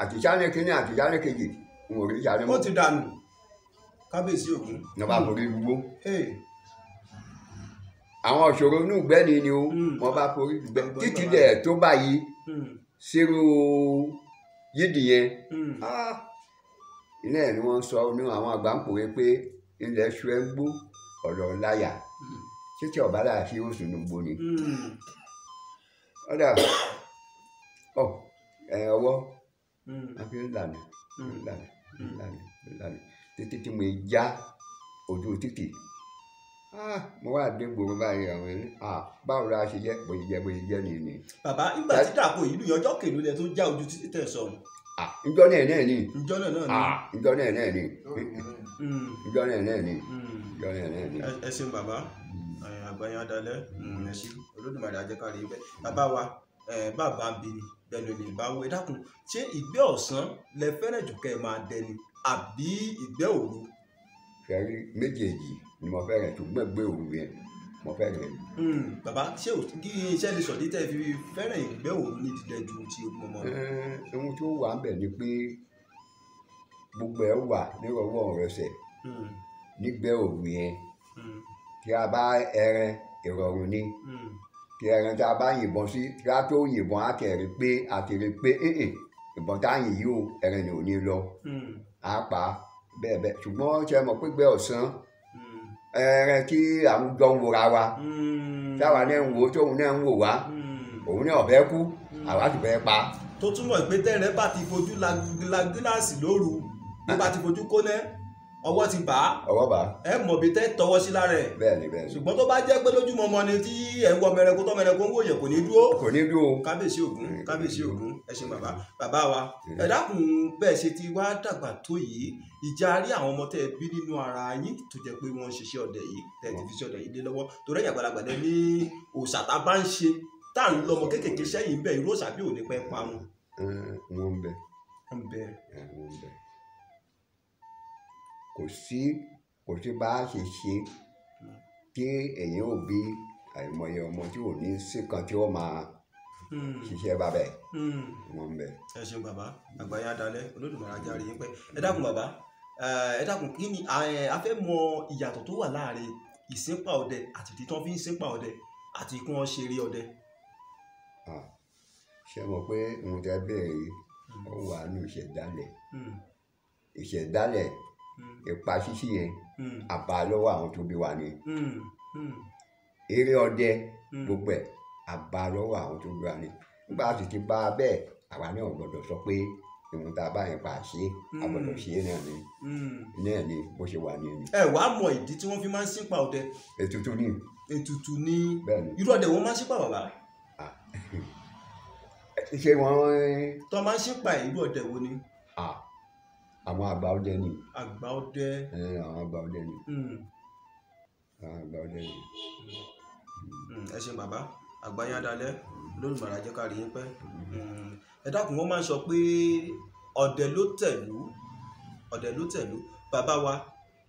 àti ìṣálẹ̀ kínní àti ìṣálẹ̀ kejì n ò rí ìṣálẹ̀ mọ́. ó ti dànù kábíyèsí Ògún. ní ọba forí gbogbo àwọn ìṣòro inú ìgbẹ́ni ni ó wọ́n bá forí gbẹ títí dẹ̀ tó báyìí sírú yídì yẹn ilé ẹ̀ ni wọ́n sọ ní àwọn àgbà ń pòwe pé ilẹ̀ ṣu ẹ̀ ń gbó ọ̀rọ̀ láyà títí ọ̀bá láà sí oṣù nùgbò ni ọ̀dà ọwọ́ àfi ńlànà títí tí mo já ojú títì mo wá dé gbòòrò báyìí àwọn ẹni báwo la ṣe jẹ bóyá jẹ nìyí. bàbá nígbà tí dàpọ ìlú yẹn ọjọ́ kèlú lẹ tó já ojú títí tẹ sọ. njọ náà náà ni. njọ náà náà ni. njọ náà náà ni. njọ náà náà ni. njọ náà náà ni. ẹ ṣeun bàbá àgbáyé adalẹ ẹ ṣe Olódùmarè ajẹkárí ibẹ̀ bàbá wa bàbá ń bi ni bẹ́ẹ̀ ló lè bá wọ ẹ dákun ṣé ìgbẹ́ ọ̀sán lẹ fẹ́ràn jù kẹ́ ẹ máa dẹni àbí ìgbẹ́ òru. kẹrí méjèèjì ni mo fẹ́ràn ṣùgbọ́n gbé òru yẹn mo fẹ́ràn. bàbá ṣé kí iṣẹ́ lè sọ̀dí tẹ́ fi fẹ́ràn ìgbẹ́ òru ní dídẹ ju ti ojúmọmọ lọ. ohun tó wà ń bẹ̀ ni pé gbogbo ẹ̀ wà nírọ̀wọ́ ìrẹsẹ̀ nígbẹ́ òru yẹn tí a bá ẹran ìrọ̀rùn ni tí ẹran tí a bá yìnbọn sí tí a tó yìnbọn á kẹ̀rí pé àtẹ̀rí pé ìbọn tá à ń yìí o ẹran ni ò ní lọ á pa bẹ́ẹ̀ bẹ́ẹ̀ ṣùgbọ́n ṣe mọ̀ pé gbẹ́ ọ̀sán ẹran tí àwọn jọ ń wòra wa táwa náà ń wò tóun náà ń wò wá òun náà fẹ́ kú àwa sì fẹ́ pa. tó túmọ̀ pé tẹ́rẹ̀ bá ti fojú la gíláàsì lóru ló bá ti fojú kóná ọwọ́ ti bà á. ọwọ́ bà á. ẹ mọ̀ bí tẹ́ tọwọ́ sí lára ẹ̀. bẹ́ẹ̀ni bẹ́ẹ̀ni. ṣùgbọ́n tó bá jẹ́ pé lójúmọmọ ni tí ẹ̀ ń wọ mẹrẹkú tó mẹrẹkú ń wòye kò ní dúró. kò ní dúró. kábíyèsí Ògún kábíyèsí Ògún ẹ ṣé bàbá wa. ẹ dákun bẹ́ẹ̀ ṣe ti wá dàgbà tó yìí ìjà rí àwọn ọmọ tẹ́ ẹ bí nínú ara yín tó jẹ́ pé wọ́n ń ṣiṣẹ́ ọdẹ yìí tẹ́ ẹ ti fi ṣe ọdẹ yìí lé lọ́wọ́ torí ẹ̀yìn àgbàlagbà lẹ ní òòṣà tá a bá ń ṣe tá à ń lọmọ kéékèèké sẹ́yìn bẹ́ẹ̀ irú òòṣà bí ò ní pẹ́ pa wọn. wọ́n ń bẹ. kò sí bá a ṣe ṣe kí èyàn ò bí àìmọye ọmọ tí ò ní sí kan tí ó máa ṣiṣẹ́ bàbá ẹ̀ wọ́n ń bẹ. ẹ ṣeun bàbá àgbáyé adalẹ Olódùmarè ajá rí yín pẹ́. ẹ dákun bàbá ẹ dákun kí ni a fẹ́ mọ ìyàtọ̀ tó wà láàrin ìsínpà ọdẹ àti ìdí tí wọ́n fi ń sínpà ọdẹ àti kí wọ́n ṣeré ọdẹ. ṣé mo pé ohun tẹ́ bẹ̀rẹ̀ yìí ó wà nínú ìṣẹ̀dálẹ̀ ipa ṣíṣí yẹn àbá lọ́wọ́ àwọn tó bí wa ni eré ọdẹ gbogbo ẹ̀ àbá lọ́wọ́ àwọn tó bí wa ni nígbà tí ti bá a bẹ́ẹ̀ àwa náà gbọ́dọ̀ sọ pé ìwọ̀n tá a bá yẹn pa ṣe a gbọ́dọ̀ ṣe náà ni bó ṣe wà ní ẹni. ẹ wàá mọ ìdí tí wọ́n fi máa ń sínpa ọdẹ. ètùtù ni. ètùtù ni irú ọdẹ wọn máa ń sínpa bàbá. ṣé wọ́n. tó máa ń sínpa irú ọdẹ wo ni. àwọn àgbà ọdẹ ni. àgbà ọdẹ. àwọn àgbà ọdẹ ni. àwọn àgbà ọdẹ ni. ẹ ṣeun bàbá àgbáyé adalẹ Olódùmarè jẹ́ ká rí yín pẹ́. ẹ dákun wọ́n máa ń sọ pé ọdẹ ló tẹ̀lú bàbá wa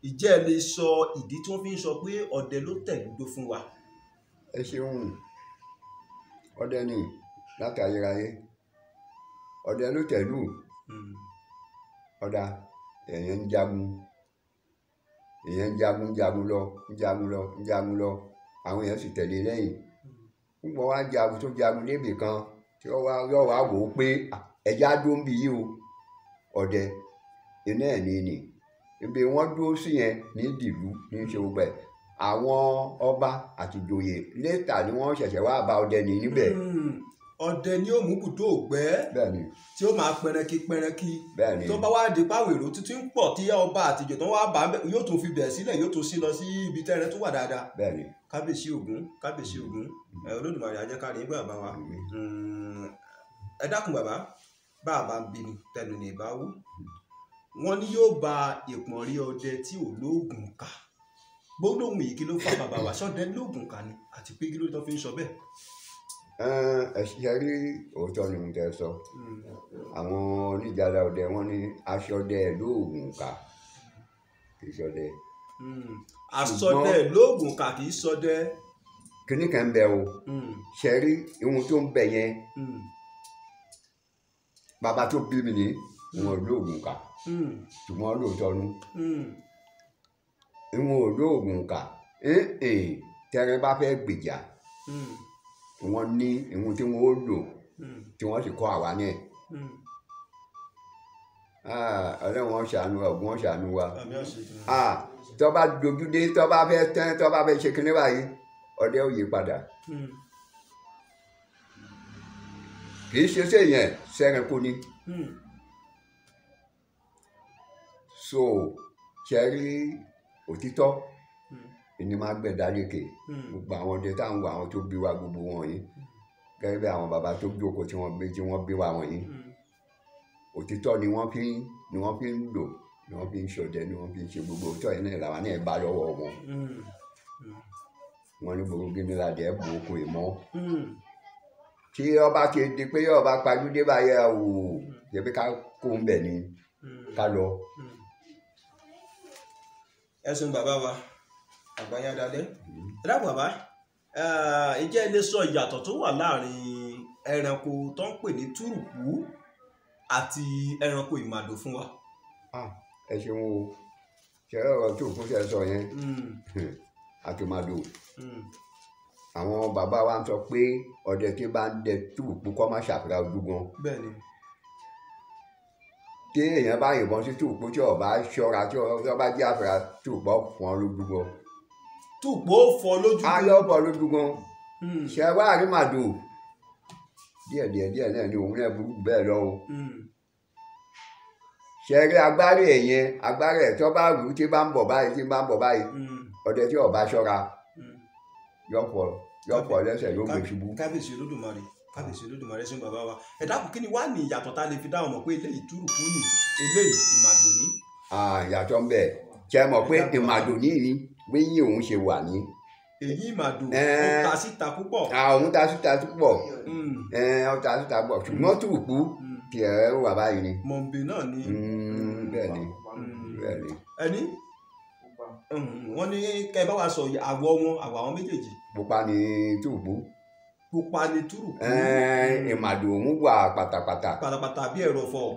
ìjẹ́ ẹ lè sọ ìdí tí wọ́n fi ń sọ pé ọdẹ ló tẹ̀lú ló fún wa. ẹ ṣeun ọdẹ ni láti ayérayé ọdẹ ló tẹ̀lú ọ̀dà èèyàn ń jagun lọ àwọn èèyàn sì tẹ̀lé lẹ́yìn púpọ̀ wá jagun débì kan tí yóò wá wò ó pé ẹja dúró ń bí yìí o ọdẹ iná ẹ̀ ní ibi wọ́n dúró sí yẹn ní dìlú ní ṣe gbogbo ẹ̀ àwọn ọba àti ìjòyè létà ni wọ́n ṣẹ̀ṣẹ̀ wá bá ọdẹ ní níbẹ̀. ọdẹ ni ó mú bùdó ògbẹ́ tí ó máa pẹrẹkí tó bá wá di páwọn èrò tuntun ń pọ̀ tí ọba àtijọ́ tó wá bá yóò tún fi bẹ̀ sílẹ̀ yóò tún sí lọ sí ibi tẹ́rẹ tó wà dáadáa. kábíyèsí Ògún Olódùmarè á jẹ́ ká rí yín bàbá wa. ẹ dákun bàbá bàbá ń bínú tẹnu ní ìbáwú wọn ni yóò ba ìpọ̀nrí ọdẹ tí ò lóògùn kà gbólóhùn yìí kí ló fà bàbá wa sọdẹ lóògùn kà ni àti pé kí ló tó fi ń sọ bẹ́ẹ̀. ẹ ṣe rí òótọ́ ni mo tẹ́ sọ àwọn oníjàlá ọdẹ wọn ní aṣọdẹ lóògùn kà kì í ṣọdẹ. aṣọdẹ lóògùn kà kì í ṣọdẹ. kíní kan bẹ o ṣe rí ohun tó ń bẹ yẹn bàbá tó bí mi ní wọn lóògùn kà ṣùgbọ́n lóòótọ́ nu ìwọ̀n olóògùn kà tẹ́rẹ́ bá fẹ́ gbèjà wọ́n ní ìwọ̀n tí wọ́n ó lò tí wọ́n sì kọ́ àwa náà ọlọ́run ṣàánú wa Ògún ṣàánú wa tó bá dojú dé tó bá fẹ́ tán tó bá fẹ́ ṣe kíní báyìí ọdẹ ó yí padà kì í ṣe séyẹn sẹ́ranko ni so ṣe rí òtítọ́ ìní máa gbẹ̀dá lékè gbogbo àwọn ọdẹ táwọn wọ àwọn tó bí wa gbogbo wọn yìí gẹ́gẹ́ bí àwọn bàbá tó jókòó tí wọ́n bí wa wọ̀nyí òtítọ́ ni wọ́n fi ń lò ni wọ́n fi ń ṣọdẹ ni wọ́n fi ń ṣe gbogbo òtítọ́ yìí náà làwọn náà bá lọ́wọ́ wọn wọ́n ní gbogbo gíní la dẹ̀ bu oko ìmọ̀ tí ọba ti di pé ọba pajúdé báyẹ̀ o ṣe pé ká kó ń bẹ̀ ni ká lọ ẹ ṣeun bàbá wa àgbáyé adalẹ́. ẹ dákun bàbá ìjẹ́ ilé sọ ìyàtọ̀ tó wà láàrin ẹranko tó ń pè ní túrùkú àti ẹranko ìmàdò fún wa. ẹ ṣeun o ṣe ọ̀rọ̀ tó kún ṣe sọ yẹn àti ìmàdò àwọn bàbá wa ń sọ pé ọdẹ tí bá ń dẹ túrùkú kọ́ má ṣàfihàn ojú gan. bẹ́ẹ̀ni. tí èèyàn bá yìnbọn sí túrùkú tí ọba ṣọ́ra tí ọba jẹ́ àfihàn túrùkú fún ọ lójú gan. túrùkú fọ́ lójú gan. ayọ̀ fọ́ lójú gan. ṣe wá rí màdò díẹ̀ náà ni òun náà burú bẹ́ẹ̀ lọ o. ṣe rí agbárí ẹ̀ yẹn agbárí ẹ̀ tó bá rù tí bá ń bọ̀ báyìí ọdẹ tí ọba ṣọ́ra yọ̀pọ̀ lẹ́sẹ̀ ló gbé ṣubú. kábíyèsí olódùmarè ṣe ń bàbá wa ẹ dákun kí ni wàá ní ìyàtọ̀ tá a lè fi dáhùn mọ̀ pé eléyìí túrùkú ni eléyìí ìmàdò ní. ìyàtọ̀ ń bẹ ṣe mọ̀ pé ìmàdò ní wíyìn òun ṣe wà ní. èyí ìmàdò ó ta síta púpọ̀. òun ta síta púpọ̀ ó ta síta púpọ̀ ṣùgbọ́n túrùkú tiẹ̀ wà báyìí ni. mọ̀nbé náà ni. bẹ́ẹ̀ ni. ẹni wọ́n ní kẹ́ ẹ bá wa sọ àwọ̀ àwọn méjèèjì. pupa ni túrùkú. pupa ni túrùkú. ìmàdò òun wà pátápátá. pátápátá bí ẹ̀rọ̀fọ̀.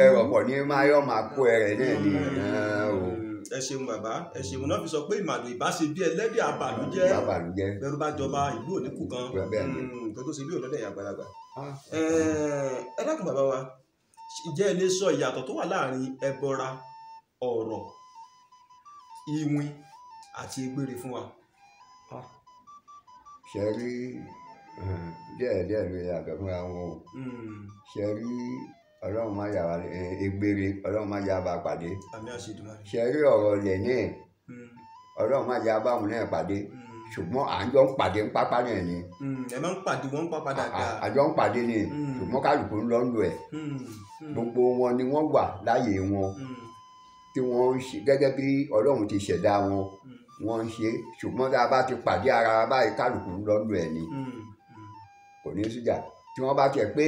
ẹ̀rọ̀fọ̀ ni máa kó ẹrẹ̀ náà ni. ẹ ṣeun bàbá ẹ ṣeun náà fi sọ pé ìmàdò ìbáṣe bí ẹlẹ́dẹ̀ abàlújẹ́ bẹ̀rù bá jọba ìlú òníkù kan nǹkan tó ṣe bí òlọ́dẹ̀ àgbàlagbà. ẹ dákun bàbá wa ìjẹ́ ẹ lè sọ ìyàtọ̀ tó wà láàrin ẹbọra ọ̀rọ̀ ìwìn àti egbére fún wa. ṣe rí díẹ̀ ló yàtọ̀ fúnra wọn o. ṣe rí ọlọ́run má yà wá egbére ọlọ́run má yà bá pàdé. àmín àṣedùmarè. ṣe rí ọ̀rọ̀ ilẹ̀ náà ọlọ́run má yà bá òun náà pàdé ṣùgbọ́n à ń jọ ń pàdé ń pápá náà ni. ẹ máa ń pàdé wọn ń pápá dáadáa. àjọ ń pàdé ni ṣùgbọ́n kálukú ń lọ ń lò ẹ̀. gbogbo wọn ni wọ́n wà láyé wọn tí wọ́n ń ṣe gẹ́gẹ́ bí ọlọ́run ti ṣẹ̀dá wọn wọ́n ń ṣe ṣùgbọ́n tá a bá ti pàdé ara wa báyìí kálukú ń lọ ń lò ẹ̀ ni kò ní síjà tí wọ́n bá tiẹ̀ pé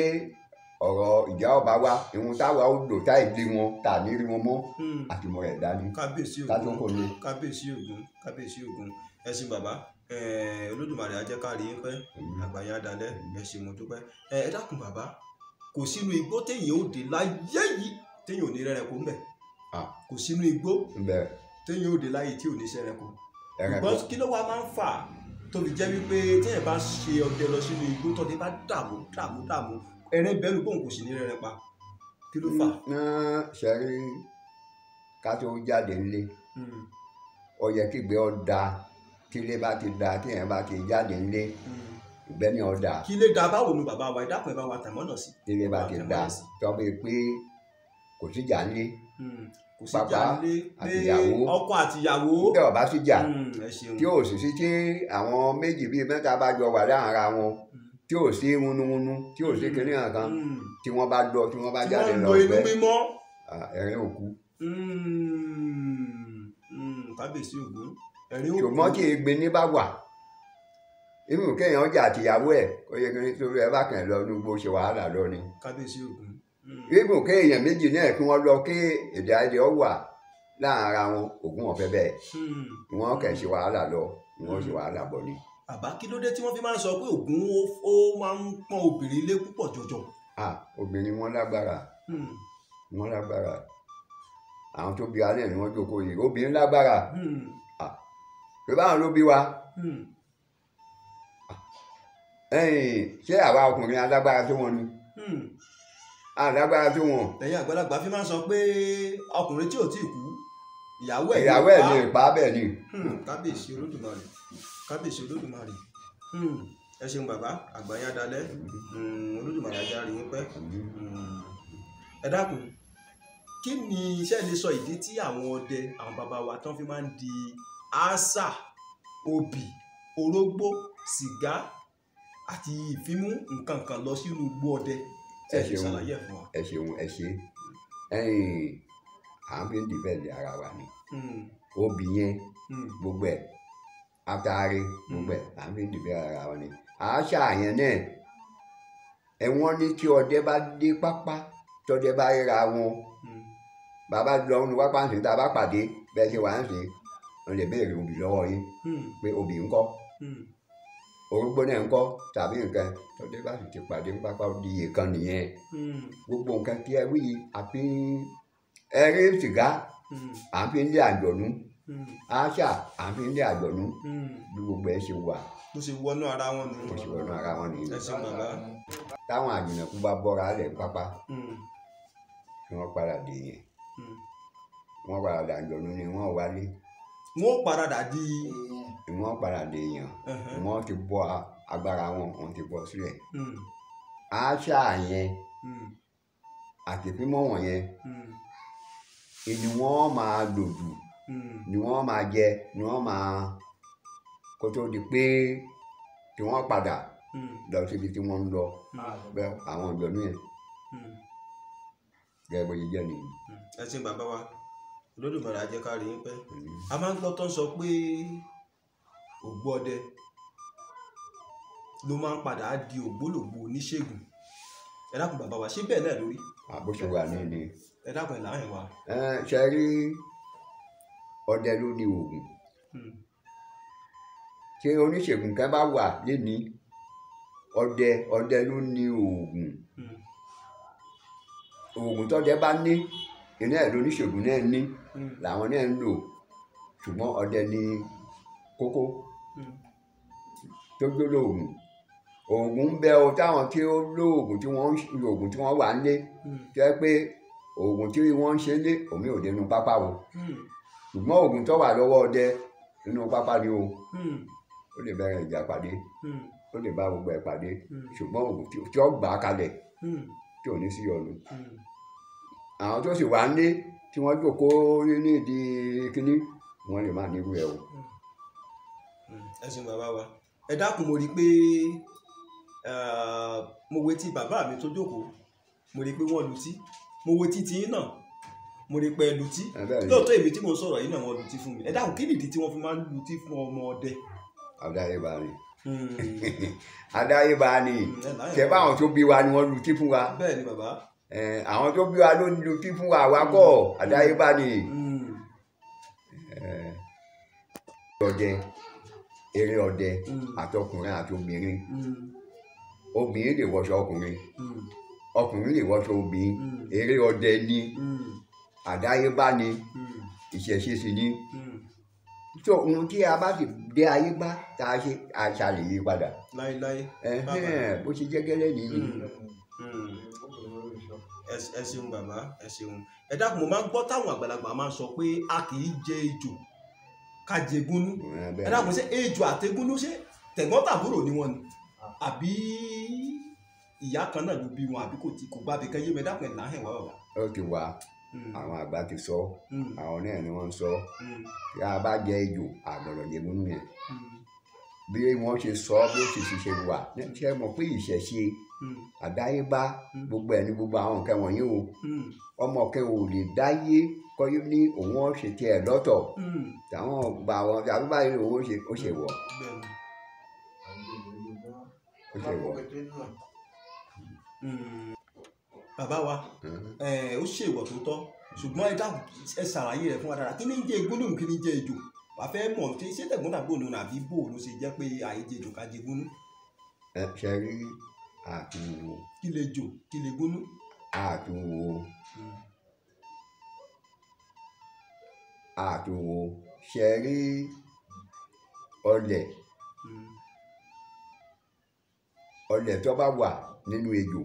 ọ̀rọ̀ ìjà ọba wa ìhun táwa ó lò táì lé wọn tà ní rí wọn mọ́ àtìmọ̀ ẹ̀ dání. kábíyèsí ògún kábíyèsí ògún ẹ ṣé bàbá olódùmarè á jẹ́ ká rí yín pẹ́ àgbáyé adalẹ́ ẹ ṣé mo dúpẹ́. ẹ dákun bàbá kò sínú igbó téèyàn ó dé láyé yìí téèyàn ò ní rẹ́rẹ́kọ ńbẹ̀ kò sínú igbó téèyàn ó dé láyé tí ò ní sẹ́rẹ́kọ. ṣùgbọ́n kí ló wá máa ń fà tó fi jẹ́ wípé téèyàn bá ṣe ọdẹ lọ sínú igbó tọ́dẹ bá dààmú ẹ̀rẹ́ bẹ́ẹ̀ ló bóun kò sì ní rẹ́rẹ́ pa kí ló fà. ṣe rí ká tó jáde nílé ó yẹ kí ìgbẹ́ ọ da kí ilé bá ti da kí èèyàn bá ti jáde nílé ìgbẹ́ ni ọ da. kí ilé da báwo ni bàbá wa ìdákùn ẹ̀ bá wa tàmọ́nà sí. kí ilé bá ti da tọ́bi pé kò síjà nílé pápá àtìyàwó ọkọ àtìyàwó tí ó bá síjà tí ò sì sí tí àwọn méjì bíi mẹ́ta bá jọ wà láàrin ara wọn tí ò sí wúnúwúnú tí ò sí kinní kan tí wọ́n bá lọ tí wọ́n bá jáde lọ gbẹ ẹ̀rín òkú. kábíyèsí ògún ẹ̀rín òkú. ṣùgbọ́n tí egbe ní bá wà inú kéèyàn jà àtìyàwó ẹ̀ ó yẹ kí nítorí ẹ bá kàn lọ ní gbogbo ṣe wàhálà lọ ni. kábíyèsí ògún. ibùn kéèyàn méjì náà kí wọ́n lọ kí èdè àìdè ọ wà láàrin ara wọn ògún ọ̀fẹ́ bẹ́ẹ̀ wọ́n kẹ̀ ṣe wàhálà lọ wọ́n ṣe wàhálà bọ̀ ni. bàbá kí ló dé tí wọ́n fi máa ń sọ pé ògún ó máa ń pọ́n obìnrin lé púpọ̀ jọjọ. obìnrin wọn lágbára àwọn tó bí wa náà ni wọ́n jókòó yìí obìnrin lágbára pé báwọn ló bí wa ṣé àwa ọkùnrin alágbára tó wọn ni alágbára tó wọn. ẹ̀yin àgbàlagbà fi máa ń sọ pé ọkùnrin tí ò tí ì kú ìyàwó ẹ̀ lè pa bẹ́ẹ̀ ni. kábíyèsí olódùmarè ẹ ṣeun bàbá àgbáyé adalẹ́ olódùmarè ajá rí yín pẹ́. ẹ dákun kí ni iṣẹ́ lè sọ ìdí tí àwọn ọdẹ àwọn bàbá wa tán fi máa ń di àṣà obì orógbó sìgá àti ìfimú nǹkan kan lọ sínú igbó ọdẹ ẹ ṣeun ẹ ṣe à ń fi ń dìbẹ́ẹ̀lì ara wa ni obì yẹn gbogbo ẹ̀ atare gbogbo ẹ̀ à ń fi ń dìbẹ́ẹ̀lì ara wa ni àṣà yẹn náà ẹ̀wọ̀n ní tí ọdẹ bá dé pápá tọdẹ bá ríra wọn bàbá lọ ní wápá ń sìn tá a bá pàdé bẹ́ẹ̀ ṣe wà ń sìn wọ́n lè béèrè obì lọ́wọ́ yín pé obì ńkọ́ orógbó náà ńkọ́ tàbí nǹkan tọ́jú bá sì ti pàdé pápá di iye kan nìyẹn gbogbo nǹkan tí ẹ wí yìí àfi ẹrí sìgá àfi ń lé àjọ̀nú àṣà àfi ń lé àjọ̀nú bí gbogbo ẹ ṣe wà. bó ṣe wọnú ara wọn nìyẹn. bó ṣe wọnú ara wọn nìyẹn. ẹ ṣe bàbá. táwọn àjùnàkú bá bọ́ra lẹ̀ pápá tí wọ́n padà dé yẹn wọ́n padà dà àjọ̀nú ni wọ́n wálé. wọ́n padà di. wọ́n padà dé yẹn wọ́n ti bọ́ agbára wọn ti bọ́ sílẹ̀. àṣà yẹn àti fímọ̀ wọ̀nyẹn ni wọ́n máa lò jù ni wọ́n máa jẹ ni wọ́n máa kó tó di pé tí wọ́n padà lọ síbi tí wọ́n ń lọ bẹ́ẹ̀ àwọn ìjọ̀nú yẹn gẹ́gẹ́ bó ṣe jẹ́ nìyí. ẹ ṣe bàbá wa Olódùmarè á jẹ́ ká rí yín pẹ́. a máa ń gbọ́ tó ń sọ pé ògbó ọdẹ ló máa ń padà di ògbólógbò oníṣègùn ẹ dákun bàbá wa ṣé bẹ́ẹ̀ náà lórí. àbóṣe wà ní ilé. ẹ dákun ẹ̀ láàrin wa. ṣe rí ọdẹ ló ní oògùn ṣé oníṣègùn kan bá wà lẹ́ni ọdẹ ló ní oògùn oògùn tọ́dẹ bá ní iná ẹ̀ lóníṣègùn náà ní làwọn náà ń lò ṣùgbọ́n ọdẹ ní kókó tó gbé lóògùn oògùn ń bẹ o táwọn tí ó lóògùn tí wọ́n ń lo oògùn tí wọ́n wà ń lé jẹ́ pé oògùn tí wọ́n ń ṣe lé omi ò dénú pápá o ṣùgbọ́n oògùn tó wà lọ́wọ́ ọdẹ nínú pápá ni o ó lè bẹ̀rẹ̀ ìjà pàdé ó lè bá gbogbo ẹ̀ pàdé ṣùgbọ́n oògùn tí ó gbà á kalẹ̀ tí ò ní sí ọ̀nù àwọn tó sì wà ń lé tí wọ́n jókòó ní ìdí kínní wọ́n lè má nírú ẹ̀ o. ẹ ṣeun bàbá wa ẹ dákun mo rí i pé mo wo etí bàbá mi tó jókòó mo rí i pé wọ́n lutí mo wo etí tiyín náà mo rí i pé lutí lóòótọ́ èmi tí mo ń sọ̀rọ̀ yìí náà wọ́n lutí fún mi ẹ dákun kí nìdí tí wọ́n fi máa ń lutí fún ọmọ ọdẹ. àdáyébá ni àdáyébá ni ṣe báwọn tó bí wa ni wọ́n lutí fún wa. bẹ́ẹ̀ ni bàbá. àwọn tó bí wa ló ń lutí fún wa wa kọ́ àdáyébá ni. ọdẹ eré ọdẹ àtọkùnrin àti obìnrin obìnrin lè wọṣọ ọkùnrin ọkùnrin lè wọṣọ obìnrin eré ọdẹ ni àdáyébá ni ìṣẹ̀ṣe sì ni tó ohun tí a bá sì dé ayé bá tá a ṣe àṣà lè yí padà láéláé bó ṣe jẹ́ gẹ́lẹ́ nìyí. ẹ ṣeun bàbá ẹ ṣeun ẹ dákun mo máa ń gbọ́ táwọn àgbàlagbà máa ń sọ pé a kì í jẹ ejò ká jẹgúnú ẹ dákun ṣe ejò àtẹgúnú ṣe tẹ̀gbọ́n-tàbúrò ni wọ́n ni àbí ìyá kan náà ló bí wọn àbí kò bá bí kẹ́yẹ́ mi dákun ẹ̀ láhẹ̀ wá bàbá. ó ti wà àwọn àgbà ti sọ àwọn náà ni wọ́n ń sọ tí a bá jẹ ejò àgbọ̀dọ̀ jẹgúnú yẹn bí wọ́n ṣe sọ bí ó sì ṣe wà ṣe mọ̀ pé ìṣẹ̀ṣe àdáyébá gbogbo ẹ̀ ní gbogbo àwọn nǹkan wọ̀nyí o ọmọ kan ò lè dáyé kọ́yé ní òun ó ṣe tiẹ̀ lọ́tọ̀ táwọn gba àwọn tàbí báyìí òun ó ṣe wọ̀ ó ṣe wọ̀. bàbá wa ó ṣèwọ̀ tó tọ́ ṣùgbọ́n ẹ ṣàlàyé rẹ̀ fún wa dára kí ni jẹ́ gbólóhùn kí ni jẹ́ ejò wàá fẹ́ mọ̀ ṣé tẹ̀gbọ́n-tàbúrò ni àbí bò ló ṣe jẹ́ pé àìjẹ ejò ká jẹ gúnú. ṣe rí àtúnwò. kí lè jò kí lè gúnú. àtúnwò ṣe rí ọlẹ̀ tó bá wà nínú ejò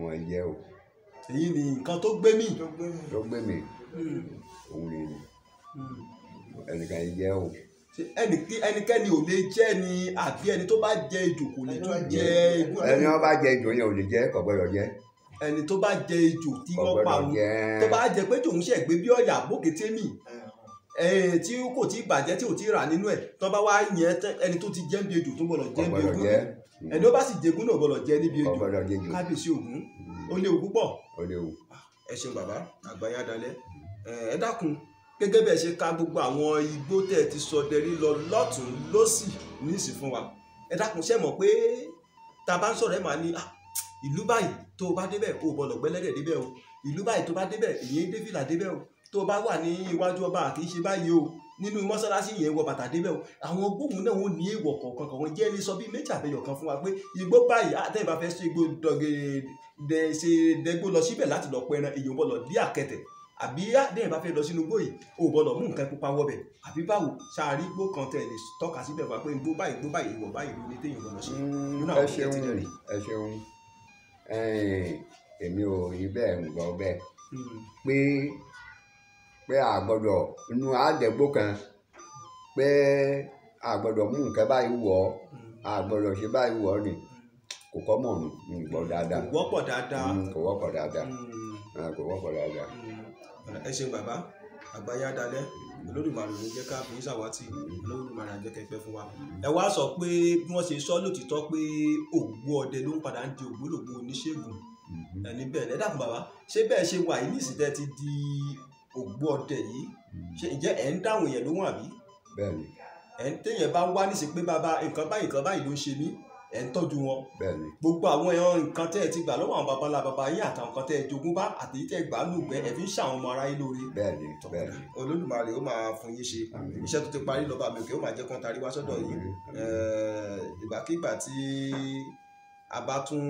wọn jẹ o. èyí ni nǹkan tó gbé mì. òun lè ní ẹnìkan yìí jẹ o. ẹnikẹ́ni ò lè jẹ́ ni àbí ẹni tó bá jẹ ejò kò lè tún jẹ ejò. ẹni wọn bá jẹ ejò yẹn ò lè jẹ kò gbọdọ̀ jẹ. ẹni tó bá jẹ ejò tí wọ́n pa òun tó bá jẹ pé tòun ṣe gbé bí ọ̀yà bókété mì tí kò tí bàjẹ́ tí ò tí rà nínú ẹ̀ tó bá wá yẹn ẹni tó ti jẹ́ bí ejò tó gbọdọ̀ jẹ́ bí ogún ẹni ó bá sì jẹgún náà gbọdọ̀ jẹ́ níbi ejò kábíyèsí Ògún ó léwu púpọ̀. ẹ ṣeun bàbá àgbáyé dalẹ̀ ẹ dákun gẹ́gẹ́ bẹ́ẹ̀ ṣe ká gbogbo àwọn igbó tẹ̀ ti sọdẹ̀rí lọ lọ́tún lọ́sì níìsì fún wa ẹ dákun ṣe mọ̀ pé tá a bá ń sọ̀rọ̀ ẹ máa ní ìlú báyìí tó o bá débẹ̀ o gbọ́dọ̀ gbẹ́lẹ́dẹ̀ débẹ̀ o ìlú báyìí tó bá débẹ̀ èyí dé fìlà débẹ̀ o tó bá wà ní iwájú ọba kì í ṣe báyìí o nínú mọ́sálásí yẹn wọ bàtà débẹ̀ o àwọn gbóhùn náà wọ́n ní èèwọ̀ kọ̀ọ̀kan kọ̀ọ̀kan jẹ́ lè sọ bí méjì àbẹ̀yọ̀ kan fún wa pé igbó báyìí àtẹ̀yìn bá fẹ́ ṣe igbó dẹ́gbó lọ síbẹ̀ láti lọ pẹran èyí ò bọ́ lọ dí àkẹtẹ̀ àbí àtẹ̀yìn bá fẹ́ lọ sínú igbó yìí ò bọ́ lọ mú nǹkan pupa wọbẹ̀ àbí báwo ṣáàrí igbó kan tẹ̀ lè tọ́ka síbẹ̀ wá pé igbó báyìí ìwọ̀ báyìí ló ní téèyàn bọ́ lọ sí. ẹ ṣeun èmi ò rí bẹ́ẹ̀ ń gbọ́ bẹ́ẹ̀ pé àgbọ̀dọ̀ inú àdẹ̀gbò kan pé àgbọ̀dọ̀ mú nǹkan báyìí wọ̀ àgbọ̀dọ̀ ṣe báyìí wọ̀ ni kò kọ́ mọ̀ nù ń gbọ́ dáadáa. kò wọ́pọ̀ dáadáa. kò wọ́pọ̀ dáadáa. kò wọ́pọ̀ dáadáa. ẹ ṣeun bàbá àgbáyá dalẹ̀ Olódùmarè ló jẹ́ ká fún ìṣàwátì Olódùmarè àjẹkẹ́pẹ́ fún wa. ẹ wá sọ pé bí wọ́n ṣe sọ lótìtọ́ pé ògbó ọdẹ ló ń padà ń di ògbólógbò oníṣègùn ẹni bẹ́ẹ̀ lẹ́dàkùn bàbá ṣé bẹ́ẹ̀ ṣe wà yìí nísìtẹ́ ti di ògbó ọdẹ yìí ṣe ǹjẹ́ ẹ̀ ń dáhùn yẹn lóhùn àbí. bẹ́ẹ̀ni. ẹ̀ ń téèyàn bá wá nísìsiyìí pé bàbá nǹkan báyìí ló ń ṣe mí ẹ̀ ń tọ́jú wọn. bẹ́ẹ̀ni. gbogbo àwọn ẹran nǹkan tẹ́ ẹ ti gbà lọ́wọ́ àwọn babalá baba yín àtàwọn nǹkan tẹ́ ẹ jogún bá àtèyí tẹ́ ẹ gbà lùgbẹ́ ẹ fi ń ṣàwọn ọmọ aráyé lóore. bẹ́ẹ̀ni bẹ́ẹ̀ni. Olódùmarè ó máa fún yín ṣe iṣẹ́ tó ti parí lọ́ba mi òkè ó máa jẹ́ kán tarí wá sọ́dọ̀ yín ìgbàkigbà tí a bá tún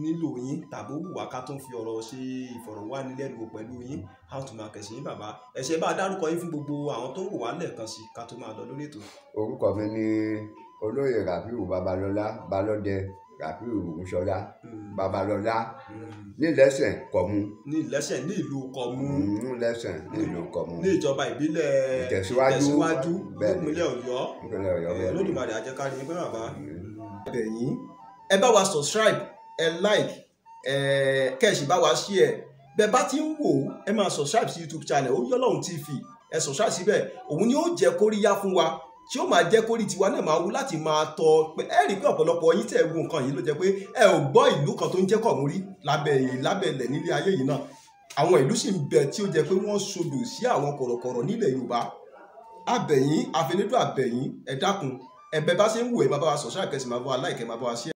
nílò yín tàbí ó wù wá ká tún fi ọ̀rọ̀ ṣe ìfọ̀rọ̀wánilẹ́nuwò pẹ̀lú yín a ó tún máa kẹ̀sì yín bàbá ẹ̀ṣẹ̀ bá dárúkọ yín fún gbogbo àwọn tó ń wò wá lẹ́ẹ̀kan sí ká tó máa lọ lórí ètò. orúkọ mi ni olóyè Rafiu Babalọlá Balódé Rafiu Ògúnṣọlá Babalọlá nílẹ̀ṣẹ̀ Kọ̀mú. nílẹ̀ṣẹ̀ ní ìlú Kọ̀mú. nílẹ̀ṣẹ̀ ní ìlú Kọ̀mú. ní ìjọba ìbílẹ̀ Ìtẹ̀síwájú nípínlẹ̀ Ọ̀yọ́ Olódùmarè á jẹ́ ká rí yín pé bàbá. ẹ̀yin ẹ bá wa subscribe ẹ like kẹ́ẹ̀sì bá wa share bẹ́ẹ̀ bá ti ń wò ẹ máa subscribe sí YouTube channel Oyinlọ́run TV ẹ subscribe síbẹ̀ òun ni ó jẹ́ kóríyá fún wa tí ó máa jẹ́ kórí tiwa náà máa wú láti máa tọ́ pé ẹ rí i pé ọ̀pọ̀lọpọ̀ yín tẹ̀ wo nǹkan yìí ló jẹ́ pé ẹ ò gbọ́ ìlú kan tó ń jẹ́ Kọ̀mú rí lábẹ́lẹ̀ nílé ayé yìí náà àwọn ìlú sì ń bẹ tí ó jẹ́ pé wọ́n sodò sí àwọn kọ̀rọ̀kọ̀rọ̀ nílẹ̀ Yorùbá abẹ̀yìn àfẹnudọ́ abẹ̀yìn ẹ dákun ẹ̀bẹ̀ bá ṣe ń wò ẹ máa bá wa subscribe kẹ́sì máa bá wa like ẹ máa bá wa share.